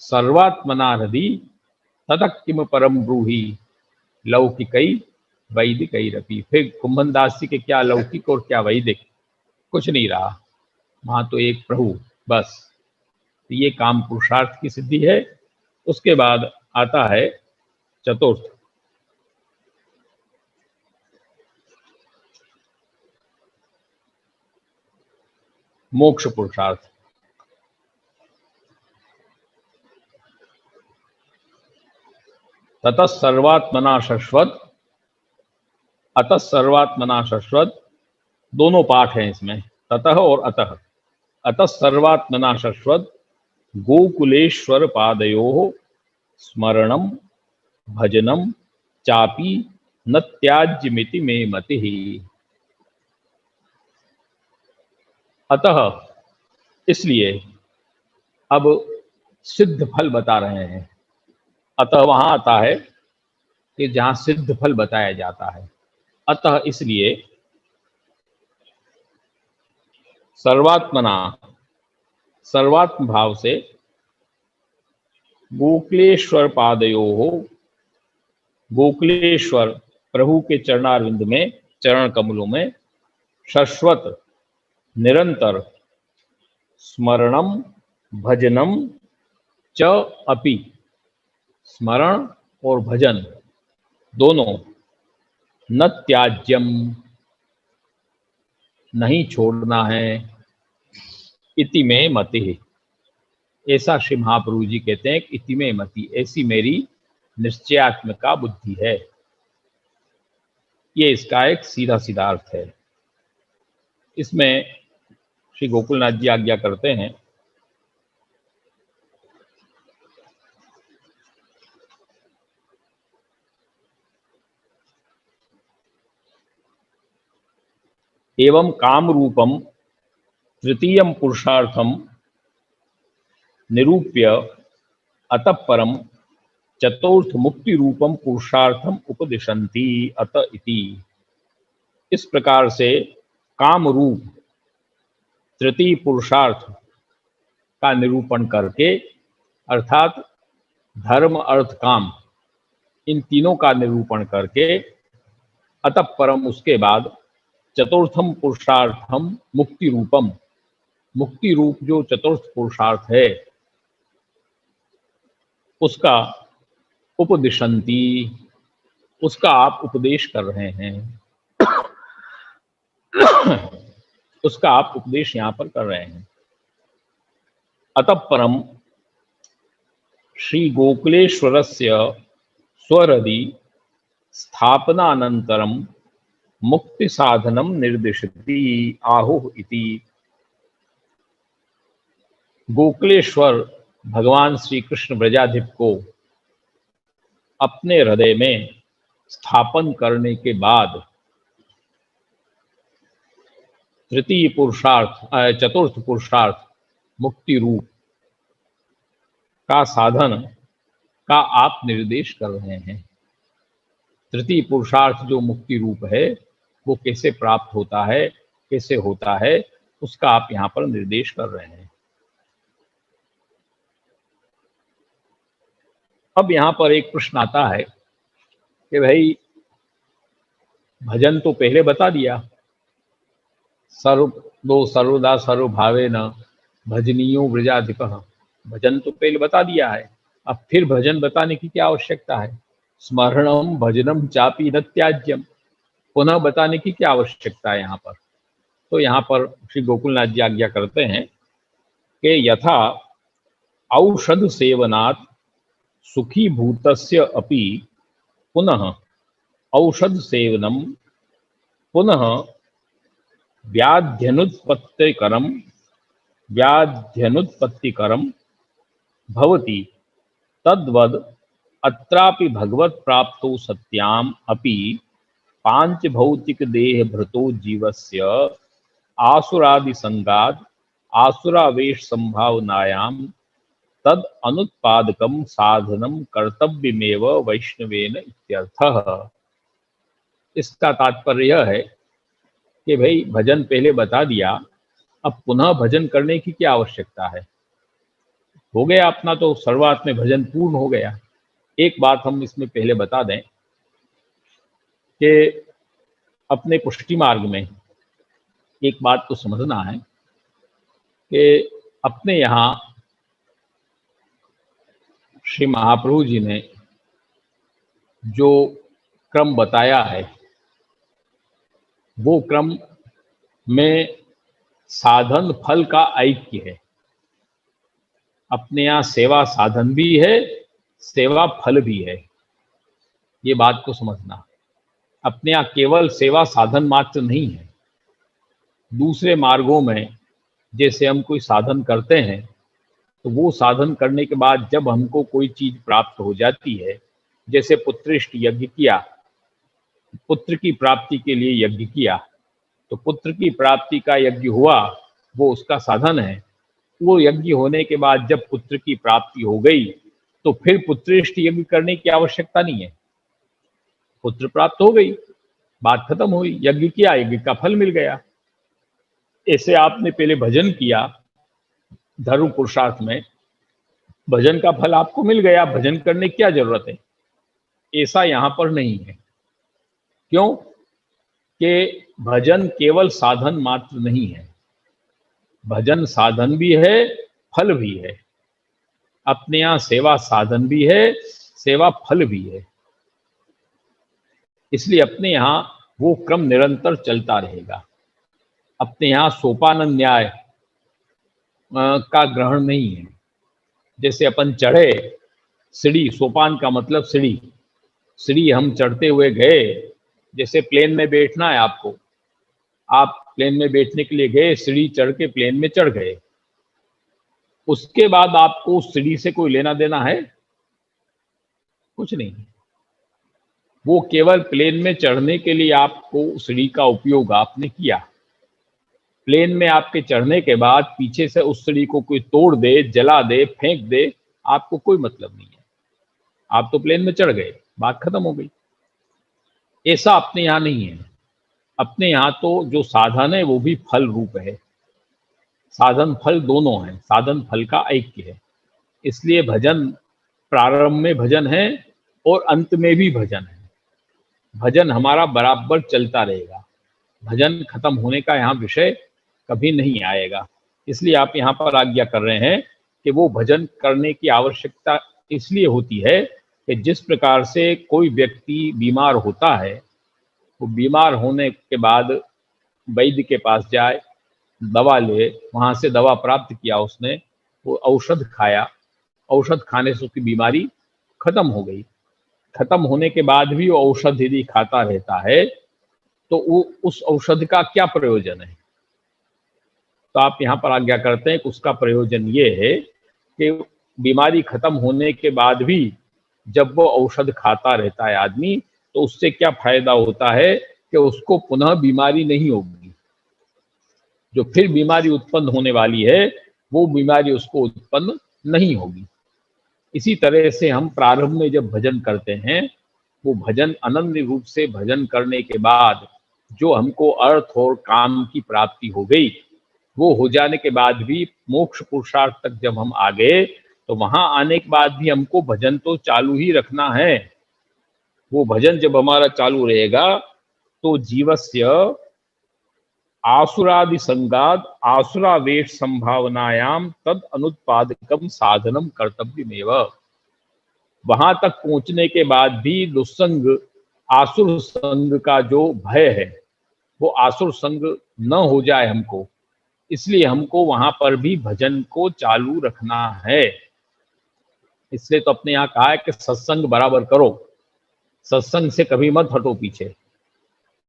सर्वात्मना हृदि ततः किम परम ब्रूहि लौकिकई वैदिकई रपि। फिर कुंभन दास जी के क्या लौकिक और क्या वैदिक, कुछ नहीं रहा, वहां तो एक प्रभु बस। तो ये काम पुरुषार्थ की सिद्धि है। उसके बाद आता है चतुर्थ, मोक्ष पुरुषार्थ। ततः सर्वात्मना शश्वत, अतः सर्वात्मना शश्वत, दोनों पाठ हैं इसमें, ततः और अतः। अतः सर्वात्मना शश्वत गोकुलेश्वर पादयोः स्मरणम भजनम चापि न त्याज्यमिति मे मतिः। अतः इसलिए अब सिद्ध फल बता रहे हैं। अतः वहां आता है कि जहां सिद्ध फल बताया जाता है। अतः इसलिए सर्वात्मना, सर्वात्म भाव से गोकुलेश्वर पादयोः, गोकुलेश्वर प्रभु के चरणारविंद में, चरण कमलों में शाश्वत निरंतर स्मरणम भजनम च अपि, स्मरण और भजन दोनों, न त्याज्यम नहीं छोड़ना है, इति में मति, ऐसा श्री महाप्रभु जी कहते हैं कि इति में मति, ऐसी मेरी निश्चयात्मिका बुद्धि है। ये इसका एक सीधा सीधा अर्थ है। इसमें श्री गोकुलनाथ जी आज्ञा करते हैं, एवं काम रूपम तृतीयम पुरुषार्थम निरूप्य अतः परम चतुर्थ मुक्ति रूपम पुरुषार्थम उपदिशन्ति अत इति। इस प्रकार से काम रूप तृतीय पुरुषार्थ का निरूपण करके, अर्थात धर्म अर्थ काम इन तीनों का निरूपण करके, अतः परम उसके बाद चतुर्थम पुरुषार्थम मुक्ति रूपम, मुक्ति रूप जो चतुर्थ पुरुषार्थ है उसका उपदिशन्ति, उसका आप उपदेश कर रहे हैं। उसका आप उपदेश यहां पर कर रहे हैं। अतः परम श्री गोकुलेश्वरस्य स्वरदि स्थापनानंतरम मुक्ति साधनम निर्दिशति आहुः इति। गोकुलेश्वर भगवान श्री कृष्ण ब्रजाधिप को अपने हृदय में स्थापन करने के बाद तृतीय पुरुषार्थ, चतुर्थ पुरुषार्थ मुक्ति रूप का साधन का आप निर्देश कर रहे हैं। तृतीय पुरुषार्थ जो मुक्ति रूप है वो कैसे प्राप्त होता है, कैसे होता है, उसका आप यहां पर निर्देश कर रहे हैं। अब यहां पर एक प्रश्न आता है कि भाई भजन तो पहले बता दिया, सर्वदा सर्वभावे न भजनीयो ब्रजाधिप, भजन तो पहले बता दिया है, अब फिर भजन बताने की क्या आवश्यकता है। स्मरणम भजनम चापि न त्याज्यम, पुनः बताने की क्या आवश्यकता है यहाँ पर। तो यहाँ पर श्री गोकुलनाथ जी आज्ञा करते हैं कि यथा औषध सेवनात् सुखी भूतस्य अपि पुनः औषध सेवनम पुनः व्याध्यनुत्पत्तिकरम भवति, तद्वद अत्रापि भगवत प्राप्तो सत्याम अपि पांच भौतिक देह भृतो जीवस्य आसुरादि संगाद आसुरावेश संभावनायाम तद अनुत्पादकम साधनम कर्तव्यमेव वैष्णवेन इत्यर्थः। इसका तात्पर्य यह है कि भाई भजन पहले बता दिया, अब पुनः भजन करने की क्या आवश्यकता है। हो गया अपना तो सर्वार्थ में भजन पूर्ण हो गया। एक बात हम इसमें पहले बता दें कि अपने पुष्टि मार्ग में एक बात को समझना है कि अपने यहाँ श्री महाप्रभु जी ने जो क्रम बताया है वो क्रम में साधन फल का ऐक्य है। अपने यहाँ सेवा साधन भी है, सेवा फल भी है, ये बात को समझना। अपने यहाँ केवल सेवा साधन मात्र नहीं है। दूसरे मार्गों में जैसे हम कोई साधन करते हैं तो वो साधन करने के बाद जब हमको कोई चीज प्राप्त हो जाती है, जैसे पुत्रेष्ट यज्ञ किया, पुत्र की प्राप्ति के लिए यज्ञ किया, तो पुत्र की प्राप्ति का यज्ञ हुआ वो उसका साधन है। वो यज्ञ होने के बाद जब पुत्र की प्राप्ति हो गई तो फिर पुत्रेष्ट यज्ञ करने की आवश्यकता नहीं है। पुत्र प्राप्त हो गई, बात खत्म हुई, यज्ञ किया, यज्ञ का फल मिल गया। ऐसे आपने पहले भजन किया, धर्म पुरुषार्थ में भजन का फल आपको मिल गया, भजन करने की क्या जरूरत है? ऐसा यहां पर नहीं है। क्यों? कि भजन केवल साधन मात्र नहीं है, भजन साधन भी है, फल भी है। अपने यहाँ सेवा साधन भी है, सेवा फल भी है। इसलिए अपने यहाँ वो क्रम निरंतर चलता रहेगा। अपने यहाँ सोपान न्याय का ग्रहण नहीं है। जैसे अपन चढ़े सीढ़ी, सोपान का मतलब सीढ़ी, सीढ़ी हम चढ़ते हुए गए। जैसे प्लेन में बैठना है आपको, आप प्लेन में बैठने के लिए गए, सीढ़ी चढ़ के प्लेन में चढ़ गए, उसके बाद आपको उस सीढ़ी से कोई लेना देना है? कुछ नहीं। वो केवल प्लेन में चढ़ने के लिए आपको सीढ़ी का उपयोग आपने किया। प्लेन में आपके चढ़ने के बाद पीछे से उस सीढ़ी को कोई तोड़ दे, जला दे, फेंक दे, आपको कोई मतलब नहीं है। आप तो प्लेन में चढ़ गए, बात खत्म हो गई। ऐसा अपने यहाँ नहीं है। अपने यहाँ तो जो साधन है वो भी फल रूप है। साधन फल दोनों हैं, साधन फल का ऐक्य है। इसलिए भजन प्रारंभ में भजन है और अंत में भी भजन है। भजन हमारा बराबर चलता रहेगा, भजन खत्म होने का यहाँ विषय कभी नहीं आएगा। इसलिए आप यहाँ पर आज्ञा कर रहे हैं कि वो भजन करने की आवश्यकता इसलिए होती है कि जिस प्रकार से कोई व्यक्ति बीमार होता है, वो बीमार होने के बाद वैद्य के पास जाए, दवा ले, वहाँ से दवा प्राप्त किया उसने, वो औषध खाया, औषध खाने से उसकी बीमारी खत्म हो गई। खत्म होने के बाद भी वो औषध यदि खाता रहता है तो वो उस औषध का क्या प्रयोजन है? तो आप यहाँ पर आज्ञा करते हैं कि उसका प्रयोजन ये है कि बीमारी खत्म होने के बाद भी जब वो औषध खाता रहता है आदमी, तो उससे क्या फायदा होता है कि उसको पुनः बीमारी नहीं होगी। जो फिर बीमारी उत्पन्न होने वाली है वो बीमारी उसको उत्पन्न नहीं होगी। इसी तरह से हम प्रारंभ में जब भजन करते हैं, वो भजन अनन्य रूप से भजन करने के बाद जो हमको अर्थ और काम की प्राप्ति हो गई, वो हो जाने के बाद भी मोक्ष पुरुषार्थ तक जब हम आ गए, तो वहां आने के बाद भी हमको भजन तो चालू ही रखना है। वो भजन जब हमारा चालू रहेगा तो जीवस्य आसुरादि संगाद आसुरावेश संभावनायाम तद अनुत्पादकम साधनम कर्तव्यमेव। वहां तक पहुंचने के बाद भी दुस्संग आसुर संग का जो भय है, वो आसुर संग न हो जाए हमको, इसलिए हमको वहां पर भी भजन को चालू रखना है। इसलिए तो अपने यहाँ कहा है कि सत्संग बराबर करो, सत्संग से कभी मत हटो पीछे।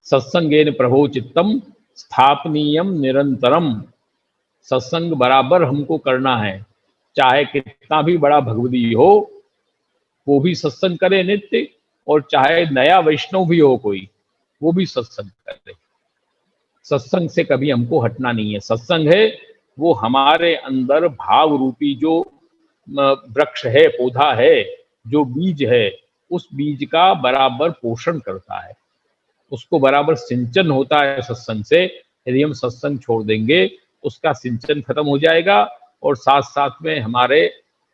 सत्संगेन प्रभो चित्तम स्थापनीयम निरंतरम। सत्संग बराबर हमको करना है, चाहे कितना भी बड़ा भगवदी हो वो भी सत्संग करे नित्य, और चाहे नया वैष्णव भी हो कोई, वो भी सत्संग करे। सत्संग से कभी हमको हटना नहीं है। सत्संग है वो हमारे अंदर भाव रूपी जो वृक्ष है, पौधा है, जो बीज है, उस बीज का बराबर पोषण करता है, उसको बराबर सिंचन होता है सत्संग से। यदि हम सत्संग छोड़ देंगे उसका सिंचन खत्म हो जाएगा, और साथ साथ में हमारे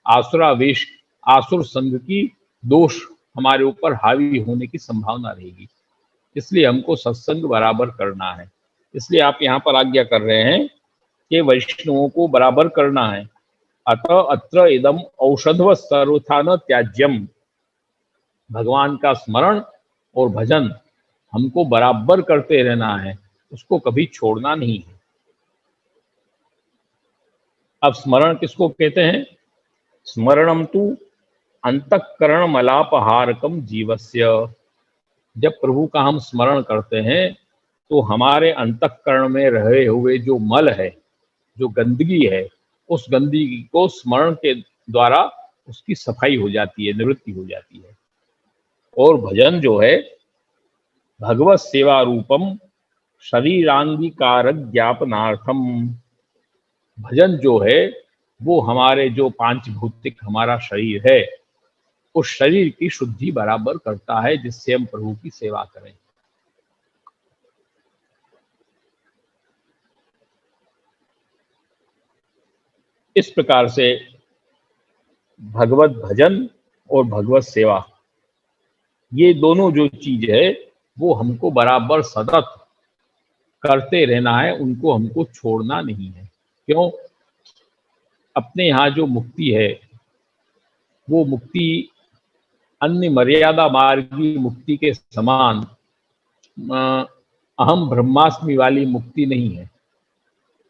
आसुरावेश, आसुर संग की दोष हमारे ऊपर हावी होने की संभावना रहेगी। इसलिए हमको सत्संग बराबर करना है। इसलिए आप यहाँ पर आज्ञा कर रहे हैं कि वैष्णवों को बराबर करना है। अतः अत्र इदम औषधव सर्वथा न त्याज्यम। भगवान का स्मरण और भजन हमको बराबर करते रहना है, उसको कभी छोड़ना नहीं है। अब स्मरण किसको कहते हैं? स्मरणम तु अंतःकरण मलापहारकम जीवस्य। जब प्रभु का हम स्मरण करते हैं तो हमारे अंतःकरण में रहे हुए जो मल है, जो गंदगी है, उस गंदगी को स्मरण के द्वारा उसकी सफाई हो जाती है, निवृत्ति हो जाती है। और भजन जो है भगवत सेवा रूपम शरीरांगीकारक ज्ञापनार्थम। भजन जो है वो हमारे जो पांच भौतिक हमारा शरीर है, उस शरीर की शुद्धि बराबर करता है, जिससे हम प्रभु की सेवा करें। इस प्रकार से भगवत भजन और भगवत सेवा, ये दोनों जो चीज है वो हमको बराबर सतत करते रहना है, उनको हमको छोड़ना नहीं है। क्यों? अपने यहाँ जो मुक्ति है वो मुक्ति अन्य मर्यादा मार्गी मुक्ति के समान अहम ब्रह्मास्मि वाली मुक्ति नहीं है।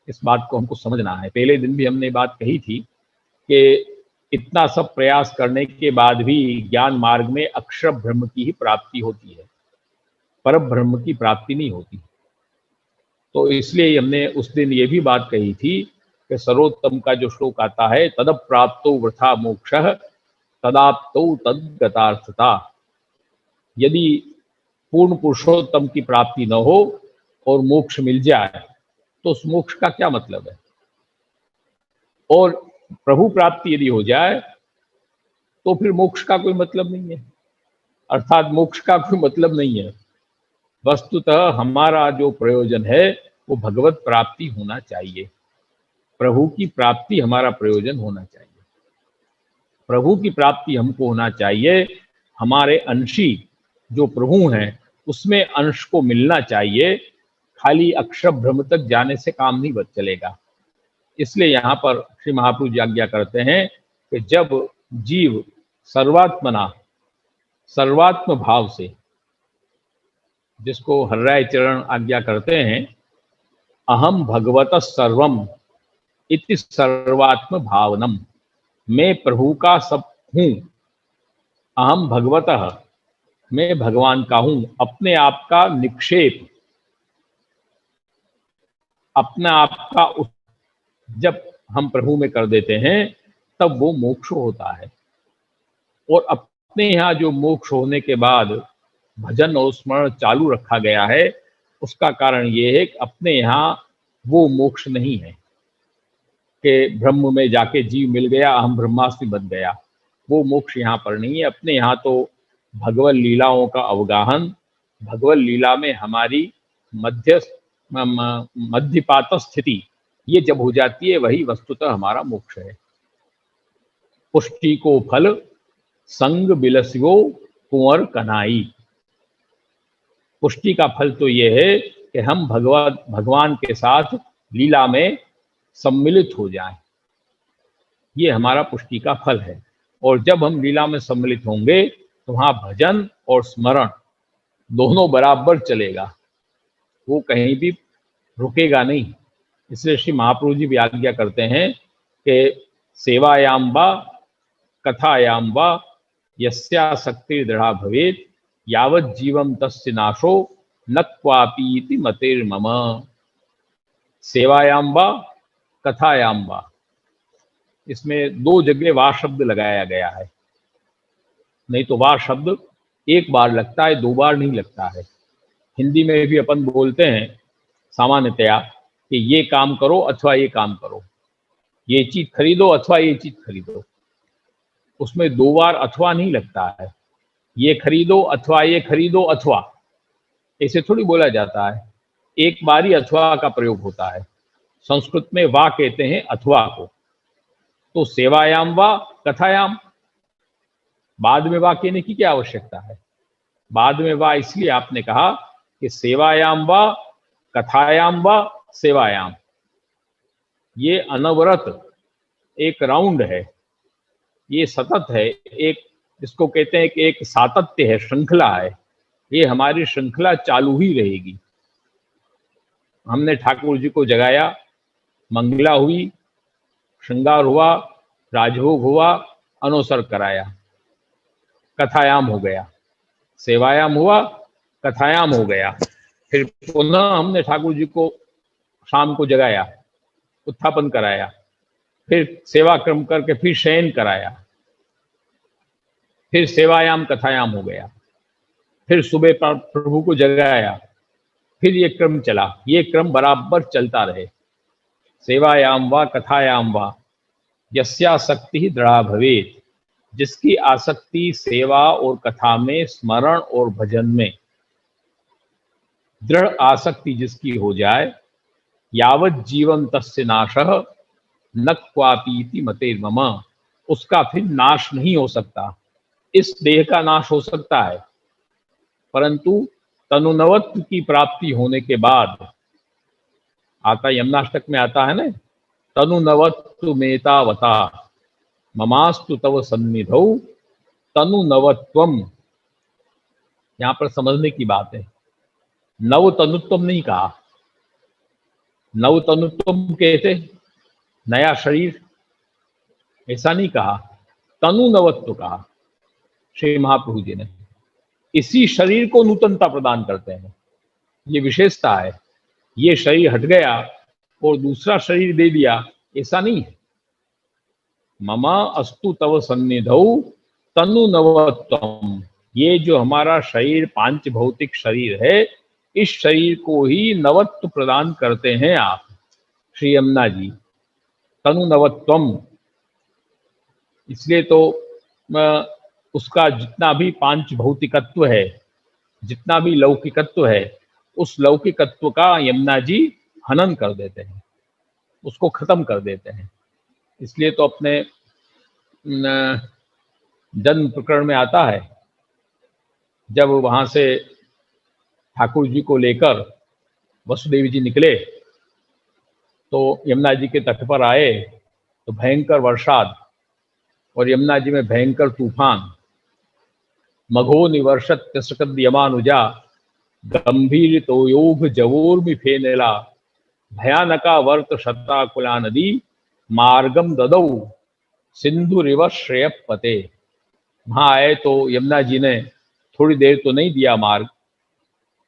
इस बात को हमको समझना है। पहले दिन भी हमने बात कही थी कि इतना सब प्रयास करने के बाद भी ज्ञान मार्ग में अक्षर ब्रह्म की ही प्राप्ति होती है, पर ब्रह्म की प्राप्ति नहीं होती। तो इसलिए हमने उस दिन ये भी बात कही थी कि सर्वोत्तम का जो श्लोक आता है, तदप प्राप्तो वृथा मोक्षः तदाप्तो तद्गतार्थता। यदि पूर्ण पुरुषोत्तम की प्राप्ति न हो और मोक्ष मिल जाए तो उस मोक्ष का क्या मतलब है? और प्रभु प्राप्ति यदि हो जाए तो फिर मोक्ष का कोई मतलब नहीं है, अर्थात मोक्ष का कोई मतलब नहीं है। वस्तुतः हमारा जो प्रयोजन है वो भगवत प्राप्ति होना चाहिए, प्रभु की प्राप्ति हमारा प्रयोजन होना चाहिए। प्रभु की प्राप्ति हमको होना चाहिए, हमारे अंशी जो प्रभु हैं उसमें अंश को मिलना चाहिए। खाली अक्षर ब्रह्म तक जाने से काम नहीं बच चलेगा। इसलिए यहाँ पर श्री महाप्रभु जी आज्ञा करते हैं कि जब जीव सर्वात्मना, सर्वात्म भाव से, जिसको हर्राय चरण आज्ञा करते हैं, अहम भगवतः सर्वम इति सर्वात्म भावनम, मैं प्रभु का सब हूँ, अहम भगवतः, मैं भगवान का हूँ, अपने आप का निक्षेप, अपना आप का जब हम प्रभु में कर देते हैं तब वो मोक्ष होता है। और अपने यहाँ जो मोक्ष होने के बाद भजन और स्मरण चालू रखा गया है, उसका कारण ये है कि अपने यहाँ वो मोक्ष नहीं है कि ब्रह्म में जाके जीव मिल गया, हम ब्रह्मास्मि बन गया। वो मोक्ष यहाँ पर नहीं है। अपने यहाँ तो भगवत लीलाओं का अवगाहन, भगवत लीला में हमारी मध्यपात स्थिति, ये जब हो जाती है वही वस्तुतः हमारा मोक्ष है। पुष्टि को फल संग बिलसियो कुंवर कनाई। पुष्टि का फल तो ये है कि हम भगवान के साथ लीला में सम्मिलित हो जाएं, ये हमारा पुष्टि का फल है। और जब हम लीला में सम्मिलित होंगे तो वहाँ भजन और स्मरण दोनों बराबर चलेगा, वो कहीं भी रुकेगा नहीं। इसलिए श्री महाप्रभु जी भी आज्ञा करते हैं कि सेवायाम वा कथायाम वा यस्यासक्ति दृढ़ा भवेत् यावत् जीवम तस्य नाशो न क्वापीति मतिर्मम। सेवायाम वा कथायाम वा, इसमें दो जगह वा शब्द लगाया गया है। नहीं तो वा शब्द एक बार लगता है, दो बार नहीं लगता है। हिंदी में भी अपन बोलते हैं सामान्यतया कि ये काम करो अथवा ये काम करो, ये चीज खरीदो अथवा ये चीज खरीदो। उसमें दो बार अथवा नहीं लगता है। ये खरीदो अथवा ये खरीदो अथवा, ऐसे थोड़ी बोला जाता है। एक बार ही अथवा का प्रयोग होता है। संस्कृत में वा कहते हैं अथवा को। तो सेवायाम वा कथायाम, बाद में वा कहने की क्या आवश्यकता है? बाद में वा इसलिए आपने कहा कि सेवायाम वा कथायाम वा सेवायाम, ये अनवरत एक राउंड है, ये सतत है, एक जिसको कहते हैं कि एक सातत्य है, श्रृंखला है। ये हमारी श्रृंखला चालू ही रहेगी। हमने ठाकुर जी को जगाया, मंगला हुई, श्रृंगार हुआ, राजभोग हुआ, अनोसर कराया, कथायाम हो गया। सेवायाम हुआ, कथायाम हो गया। फिर पुनः हमने ठाकुर जी को शाम को जगाया, उत्थापन कराया, फिर सेवा क्रम करके फिर शयन कराया, फिर सेवायाम कथायाम हो गया, फिर सुबह प्रभु को जगाया, फिर ये क्रम चला। ये क्रम बराबर चलता रहे, सेवायाम वा कथायाम वा। यस्यासक्ति ही दृढ़ा भवेत, जिसकी आसक्ति सेवा और कथा में, स्मरण और भजन में, दृढ़ आसक्ति जिसकी हो जाए, यावत जीवन तस्य नाशः न क्वापीति मते मम, उसका फिर नाश नहीं हो सकता। इस देह का नाश हो सकता है, परंतु तनुनवत्व की प्राप्ति होने के बाद, आता यमुनाष्टक में आता है ना, तनुनवत्व मेतावता ममास्तु तव सन्निधौ तनुनवत्वम। यहां पर समझने की बात है, नव तनुत्वम नहीं कहा। नव तनुत्वम कहते नया शरीर, ऐसा नहीं कहा, तनुनवत्व कहा श्री महाप्रभु जी ने। इसी शरीर को नूतनता प्रदान करते हैं, ये विशेषता है। ये शरीर हट गया और दूसरा शरीर दे दिया, ऐसा नहीं है। ममा अस्तु तव सन्निधौ तनु नवत्वम, ये जो हमारा शरीर पांच भौतिक शरीर है, इस शरीर को ही नवत्व प्रदान करते हैं आप श्री यमुना जी, तनु नवत्वम। इसलिए तो उसका जितना भी पांच भौतिकत्व है, जितना भी लौकिकत्व है, उस लौकिकत्व का यमुना जी हनन कर देते हैं, उसको खत्म कर देते हैं। इसलिए तो अपने जन्म प्रकरण में आता है, जब वहां से ठाकुर जी को लेकर वसुदेव जी निकले तो यमुना जी के तट पर आए तो भयंकर वर्षाद और यमुना जी में भयंकर तूफान। मघो निवर्षत तिसृकद यमानुजा गंभीर तो योग जवोर्मि फेनेला भयानका वर्त शताकुला नदी मार्गम ददौ सिंधु रिव श्रेय पते। वहां आए तो यमुना जी ने थोड़ी देर तो नहीं दिया मार्ग,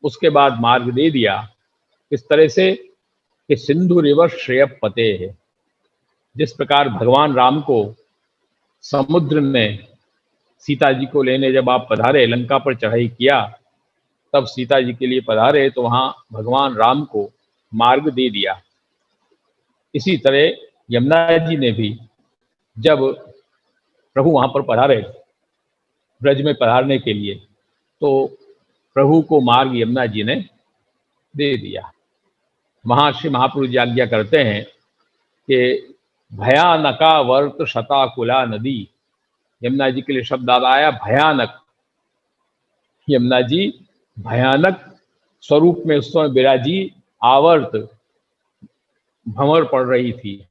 उसके बाद मार्ग दे दिया। इस तरह से कि सिंधु रिव श्रेय पते है। जिस प्रकार भगवान राम को समुद्र ने सीता जी को लेने जब आप पधारे, लंका पर चढ़ाई किया, तब सीता जी के लिए पधारे तो वहां भगवान राम को मार्ग दे दिया। इसी तरह यमुना जी ने भी जब प्रभु वहां पर पधारे ब्रज में पधारने के लिए, तो प्रभु को मार्ग यमुना जी ने दे दिया। महर्षि महाप्रभु जी आज्ञा करते हैं कि भयानका वर्त शताकुला नदी। यमुना जी के लिए शब्द आया भयानक। यमुना जी भयानक स्वरूप में उस समय विराजी, आवर्त भंवर पड़ रही थी,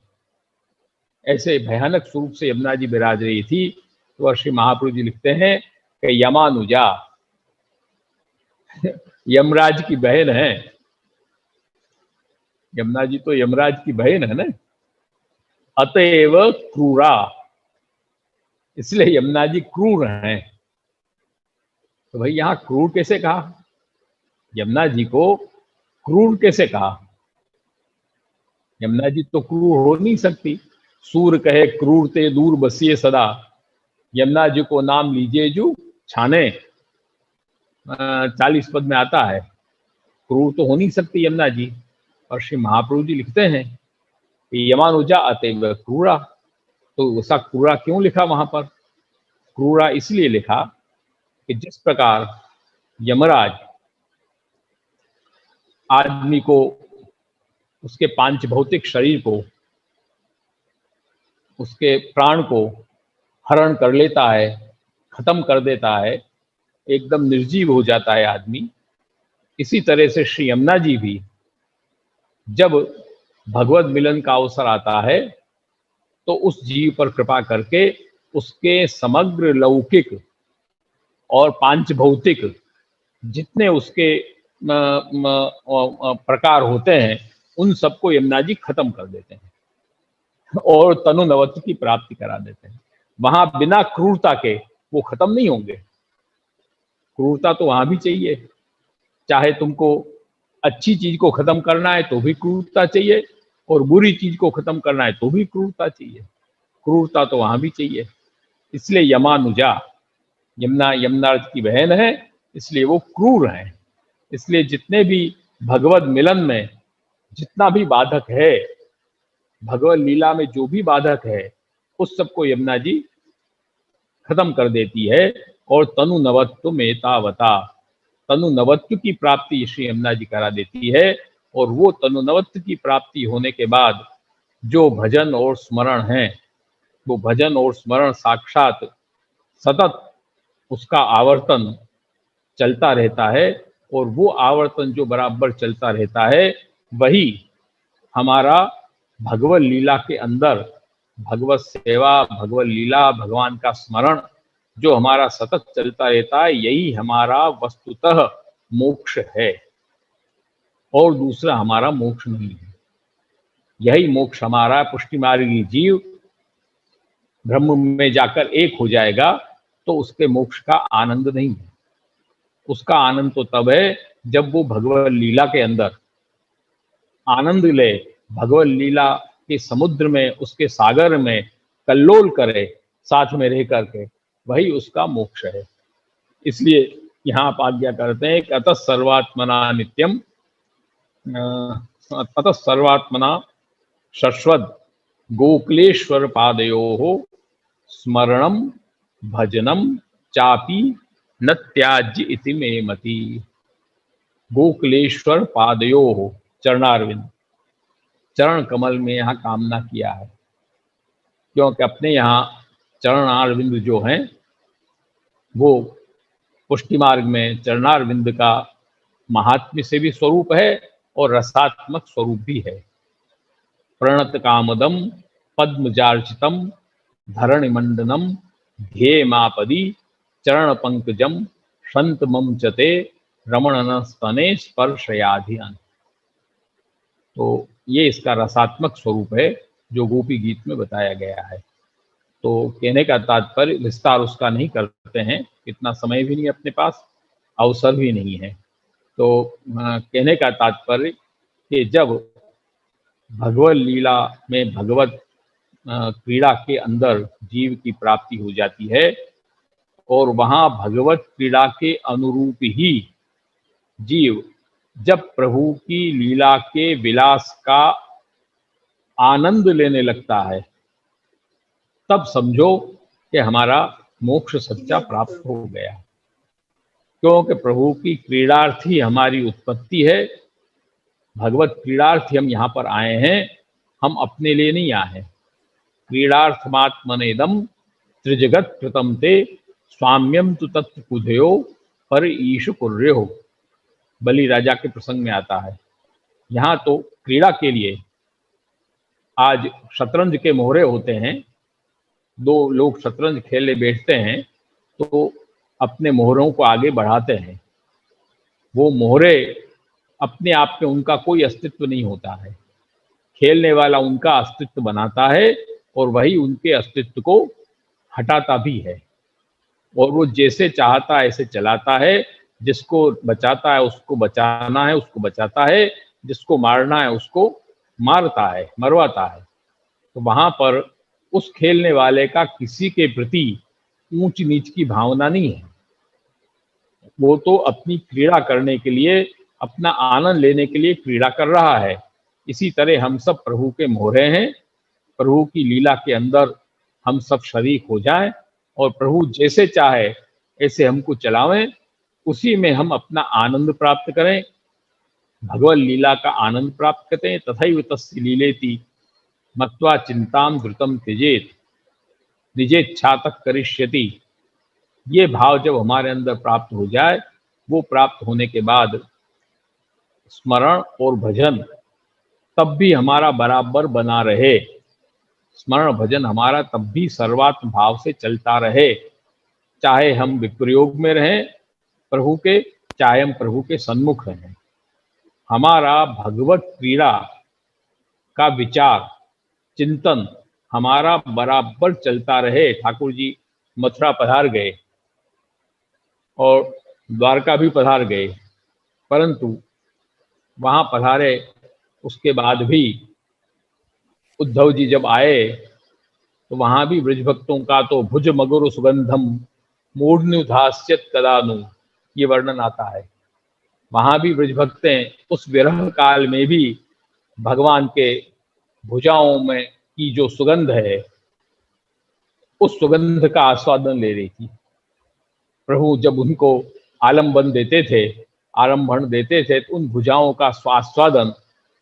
ऐसे भयानक स्वरूप से यमुना जी विराज रही थी। तो श्री महाप्रभु जी लिखते हैं कि यमानुजा, यमराज की बहन है। यमुना जी तो यमराज की बहन है ना, अतएव क्रूरा, इसलिए यमुना जी क्रूर हैं। तो भाई यहां क्रूर कैसे कहा, यमुना जी को क्रूर कैसे कहा? यमुना जी तो क्रूर हो नहीं सकती। सूर कहे क्रूर ते दूर बसिए सदा, यमुना जी को नाम लीजिए जो छाने। 40 पद में आता है, क्रूर तो हो नहीं सकती यमुना जी। और श्री महाप्रभु जी लिखते हैं कि यमानुजा अतएव क्रूरा। तो ऐसा क्रूरा क्यों लिखा वहां पर? क्रूरा इसलिए लिखा कि जिस प्रकार यमराज आदमी को, उसके पांच भौतिक शरीर को, उसके प्राण को हरण कर लेता है, खत्म कर देता है, एकदम निर्जीव हो जाता है आदमी, इसी तरह से श्री यमुना जी भी जब भगवत मिलन का अवसर आता है तो उस जीव पर कृपा करके उसके समग्र लौकिक और पांच भौतिक जितने उसके प्रकार होते हैं, उन सबको यमुना जी खत्म कर देते हैं और तनु नवत्व की प्राप्ति करा देते हैं। वहां बिना क्रूरता के वो खत्म नहीं होंगे। क्रूरता तो वहां भी चाहिए, चाहे तुमको अच्छी चीज को खत्म करना है तो भी क्रूरता चाहिए, और बुरी चीज को खत्म करना है तो भी क्रूरता चाहिए। क्रूरता तो वहां भी चाहिए। इसलिए यमानुजा, यमुना यमुना की बहन है, इसलिए वो क्रूर है। इसलिए जितने भी भगवत मिलन में जितना भी बाधक है, भगवत लीला में जो भी बाधक है, उस सबको यमुना जी खत्म कर देती है। और तनु नवत्व में तावता, तनु नवत्व की प्राप्ति श्री यमुना जी करा देती है। और वो तनु नवत्व की प्राप्ति होने के बाद जो भजन और स्मरण है, वो भजन और स्मरण साक्षात सतत उसका आवर्तन चलता रहता है। और वो आवर्तन जो बराबर चलता रहता है, वही हमारा भगवत लीला के अंदर भगवत सेवा, भगवत लीला, भगवान का स्मरण जो हमारा सतत चलता रहता है, यही हमारा वस्तुतः मोक्ष है। और दूसरा हमारा मोक्ष नहीं है। यही मोक्ष हमारा पुष्टि मार्गी जीव ब्रह्म में जाकर एक हो जाएगा तो उसके मोक्ष का आनंद नहीं है। उसका आनंद तो तब है जब वो भगवत लीला के अंदर आनंद ले, भगवत लीला के समुद्र में, उसके सागर में कल्लोल करे साथ में रह करके, वही उसका मोक्ष है। इसलिए यहाँ आप आज्ञा करते हैं कि अतः सर्वात्मना नित्यम, अतः सर्वात्मना शश्वत गोकुलेश्वर पादयोः स्मरणम भजनम चापि न त्याज्य इति मे मति। गोकुलेश्वर पादयोः, चरणारविंद, चरण कमल में यहाँ कामना किया है, क्योंकि अपने यहाँ चरणारविंद जो हैं वो पुष्टि मार्ग में चरणारविंद का महात्म्य से भी स्वरूप है और रसात्मक स्वरूप भी है। प्रणत कामदम पद्मजार्चितम धरणिमंडनम ध्येयमापदी चरण पंकजम संत मम चते रमणन स्तने स्पर्शयाधियन। तो ये इसका रसात्मक स्वरूप है जो गोपी गीत में बताया गया है। तो कहने का तात्पर्य, विस्तार उसका नहीं करते हैं, इतना समय भी नहीं अपने पास, अवसर भी नहीं है। तो कहने का तात्पर्य कि जब भगवत लीला में, भगवत क्रीड़ा के अंदर जीव की प्राप्ति हो जाती है और वहाँ भगवत क्रीड़ा के अनुरूप ही जीव जब प्रभु की लीला के विलास का आनंद लेने लगता है, तब समझो कि हमारा मोक्ष सच्चा प्राप्त हो गया। क्योंकि प्रभु की क्रीड़ार्थ ही हमारी उत्पत्ति है, भगवत क्रीड़ार्थ हम यहाँ पर आए हैं, हम अपने लिए नहीं आए हैं। क्रीड़ार्थमात्मनेदम त्रिजगत कृतम ते स्वाम्यम तु तत्र कुधयो पर ईश कुर्यो, बलि राजा के प्रसंग में आता है। यहाँ तो क्रीड़ा के लिए आज शतरंज के मोहरे होते हैं, दो लोग शतरंज खेलने बैठते हैं तो अपने मोहरों को आगे बढ़ाते हैं। वो मोहरे अपने आप में उनका कोई अस्तित्व नहीं होता है, खेलने वाला उनका अस्तित्व बनाता है और वही उनके अस्तित्व को हटाता भी है। और वो जैसे चाहता है ऐसे चलाता है, जिसको बचाता है उसको बचाना है उसको बचाता है, जिसको मारना है उसको मारता है, मरवाता है। तो वहां पर उस खेलने वाले का किसी के प्रति ऊंच नीच की भावना नहीं है। वो तो अपनी क्रीड़ा करने के लिए, अपना आनंद लेने के लिए क्रीड़ा कर रहा है। इसी तरह हम सब प्रभु के मोहरे हैं। प्रभु की लीला के अंदर हम सब शरीक हो जाएं और प्रभु जैसे चाहे ऐसे हमको चलावें, उसी में हम अपना आनंद प्राप्त करें, भगवत लीला का आनंद प्राप्त करें। तथैव तस्य लीलेति मत्वा चिंताम धृतम त्यजेत निजेच्छातः करिष्यति। ये भाव जब हमारे अंदर प्राप्त हो जाए, वो प्राप्त होने के बाद स्मरण और भजन तब भी हमारा बराबर बना रहे, स्मरण भजन हमारा तब भी सर्वात्म भाव से चलता रहे, चाहे हम विप्रयोग में रहें प्रभु के, चाहे हम प्रभु के सन्मुख रहें। हमारा भगवत क्रीड़ा का विचार, चिंतन हमारा बराबर चलता रहे। ठाकुर जी मथुरा पधार गए और द्वारका भी पधार गए, परंतु वहाँ पधारे उसके बाद भी उद्धव जी जब आए तो वहाँ भी ब्रज भक्तों का तो भुज मगुर सुगंधम मूर्धन्युधास्यत कदानु, ये वर्णन आता है। वहाँ भी ब्रज भक्तें उस विरह काल में भी भगवान के भुजाओं में की जो सुगंध है, उस सुगंध का आस्वादन ले रही थी। प्रभु जब उनको आलम्बन देते थे, आलम्बन देते थे, तो उन भुजाओं का स्वास्वादन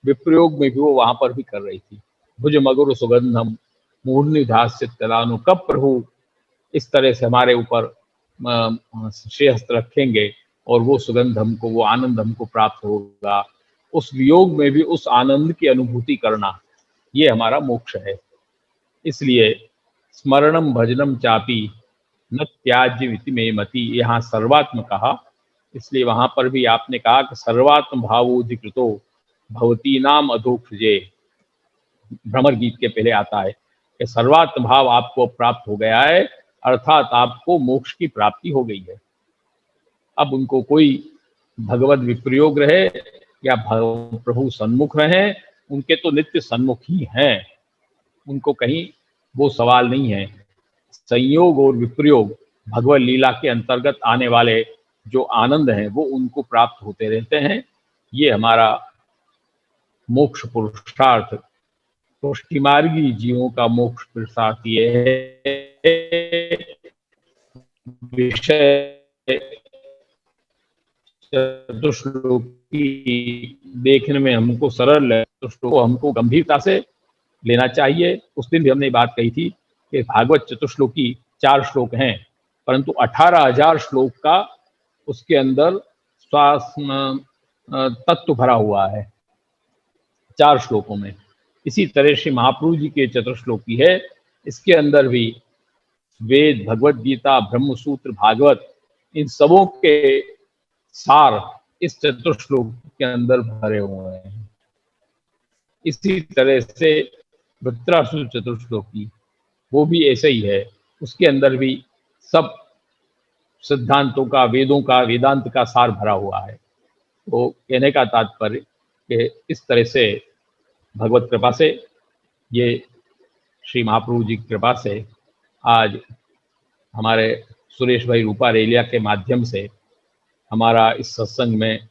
विप्रयोग में भी वो वहां पर भी कर रही थी। भुज मधुर सुगंधम मूर्निधास्य तलानु, कब प्रभु इस तरह से हमारे ऊपर श्रेयस्थ रखेंगे और वो सुगंध हमको, वो आनंद हमको प्राप्त होगा। उस वियोग में भी उस आनंद की अनुभूति करना, ये हमारा मोक्ष है। इसलिए स्मरणम भजनम चापी न त्याज्य विति में मति, यहाँ सर्वात्म कहा, इसलिए वहां पर भी आपने कहा कि सर्वात्म भावोधिकृतो भवती नाम अधोक्षजे। भ्रमर गीत के पहले आता है कि सर्वात्म भाव आपको प्राप्त हो गया है, अर्थात आपको मोक्ष की प्राप्ति हो गई है। अब उनको कोई भगवत विप्रयोग रहे या प्रभु सन्मुख रहे, उनके तो नित्य सन्मुख ही हैं, उनको कहीं वो सवाल नहीं है। संयोग और विप्रयोग भगवत लीला के अंतर्गत आने वाले जो आनंद हैं वो उनको प्राप्त होते रहते हैं। ये हमारा मोक्ष पुरुषार्थ, पुष्टिमार्गी जीवों का मोक्ष पुरुषार्थ ये है। विषय चतुश्लोकी देखने में हमको सरल है, तो हमको गंभीरता से लेना चाहिए। उस दिन भी हमने बात कही थी कि भागवत चतुश्लोकी 4 श्लोक हैं, परंतु 18,000 श्लोक का उसके अंदर तत्व भरा हुआ है 4 श्लोकों में। इसी तरह से महाप्रभु जी के चतुश्लोकी है, इसके अंदर भी वेद, भगवत गीता, ब्रह्म सूत्र, भागवत, इन सबों के सार इस चतुश्लोक के अंदर भरे हुए हैं। इसी तरह से वृत्रासुर चतुश्लोकी वो भी ऐसे ही है, उसके अंदर भी सब सिद्धांतों का, वेदों का, वेदांत का सार भरा हुआ है। तो कहने का तात्पर्य कि इस तरह से भगवत कृपा से, ये श्री महाप्रभु जी की कृपा से आज हमारे सुरेश भाई रूपा रेलिया के माध्यम से हमारा इस सत्संग में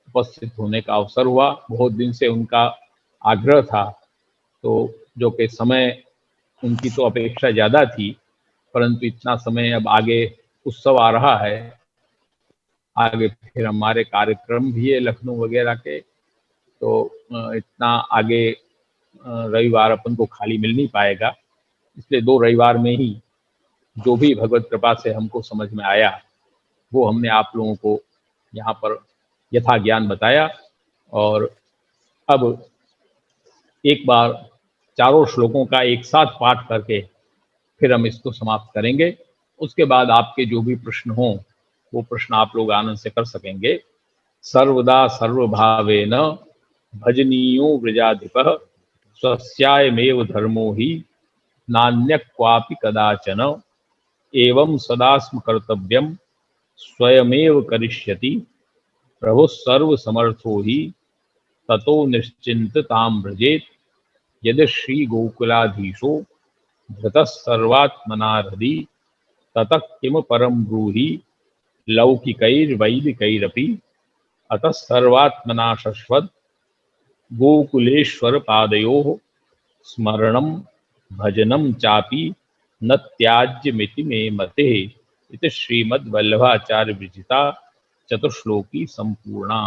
उपस्थित होने का अवसर हुआ। बहुत दिन से उनका आग्रह था, तो जो कि समय उनकी तो अपेक्षा ज़्यादा थी, परंतु इतना समय अब आगे उत्सव आ रहा है, आगे फिर हमारे कार्यक्रम भी है लखनऊ वगैरह के, तो इतना आगे रविवार अपन को खाली मिल नहीं पाएगा। इसलिए 2 रविवार में ही जो भी भगवत कृपा से हमको समझ में आया वो हमने आप लोगों को यहाँ पर यथा ज्ञान बताया। और अब एक बार 4 श्लोकों का एक साथ पाठ करके फिर हम इसको समाप्त करेंगे। उसके बाद आपके जो भी प्रश्न हों वो प्रश्न आप लोग आनंद से कर सकेंगे। सर्वदा सर्वभावेन भजनीयो व्रजाधिपः स्वस्यायमेव धर्मो हि नान्यः क्वापि कदाचन एवं सदा स्म कर्तव्यम स्वयमेव करिष्यति प्रभुः सर्वसमर्थो हि ततो निश्चिन्ततां व्रजेत् यदि श्री गोकुलाधीशो धृतः सर्वात्मना हृदि ततः किम परम ब्रूहि लौकिकैर्वैदिकैरपि अतः सर्वात्मना शश्वत् गोकुलेश्वर पादयोः स्मरणं भजनं चापि न त्याज्यमिति मे मते। इति श्रीमद्वल्लभाचार्य विरचिता चतुश्लोकी संपूर्णा।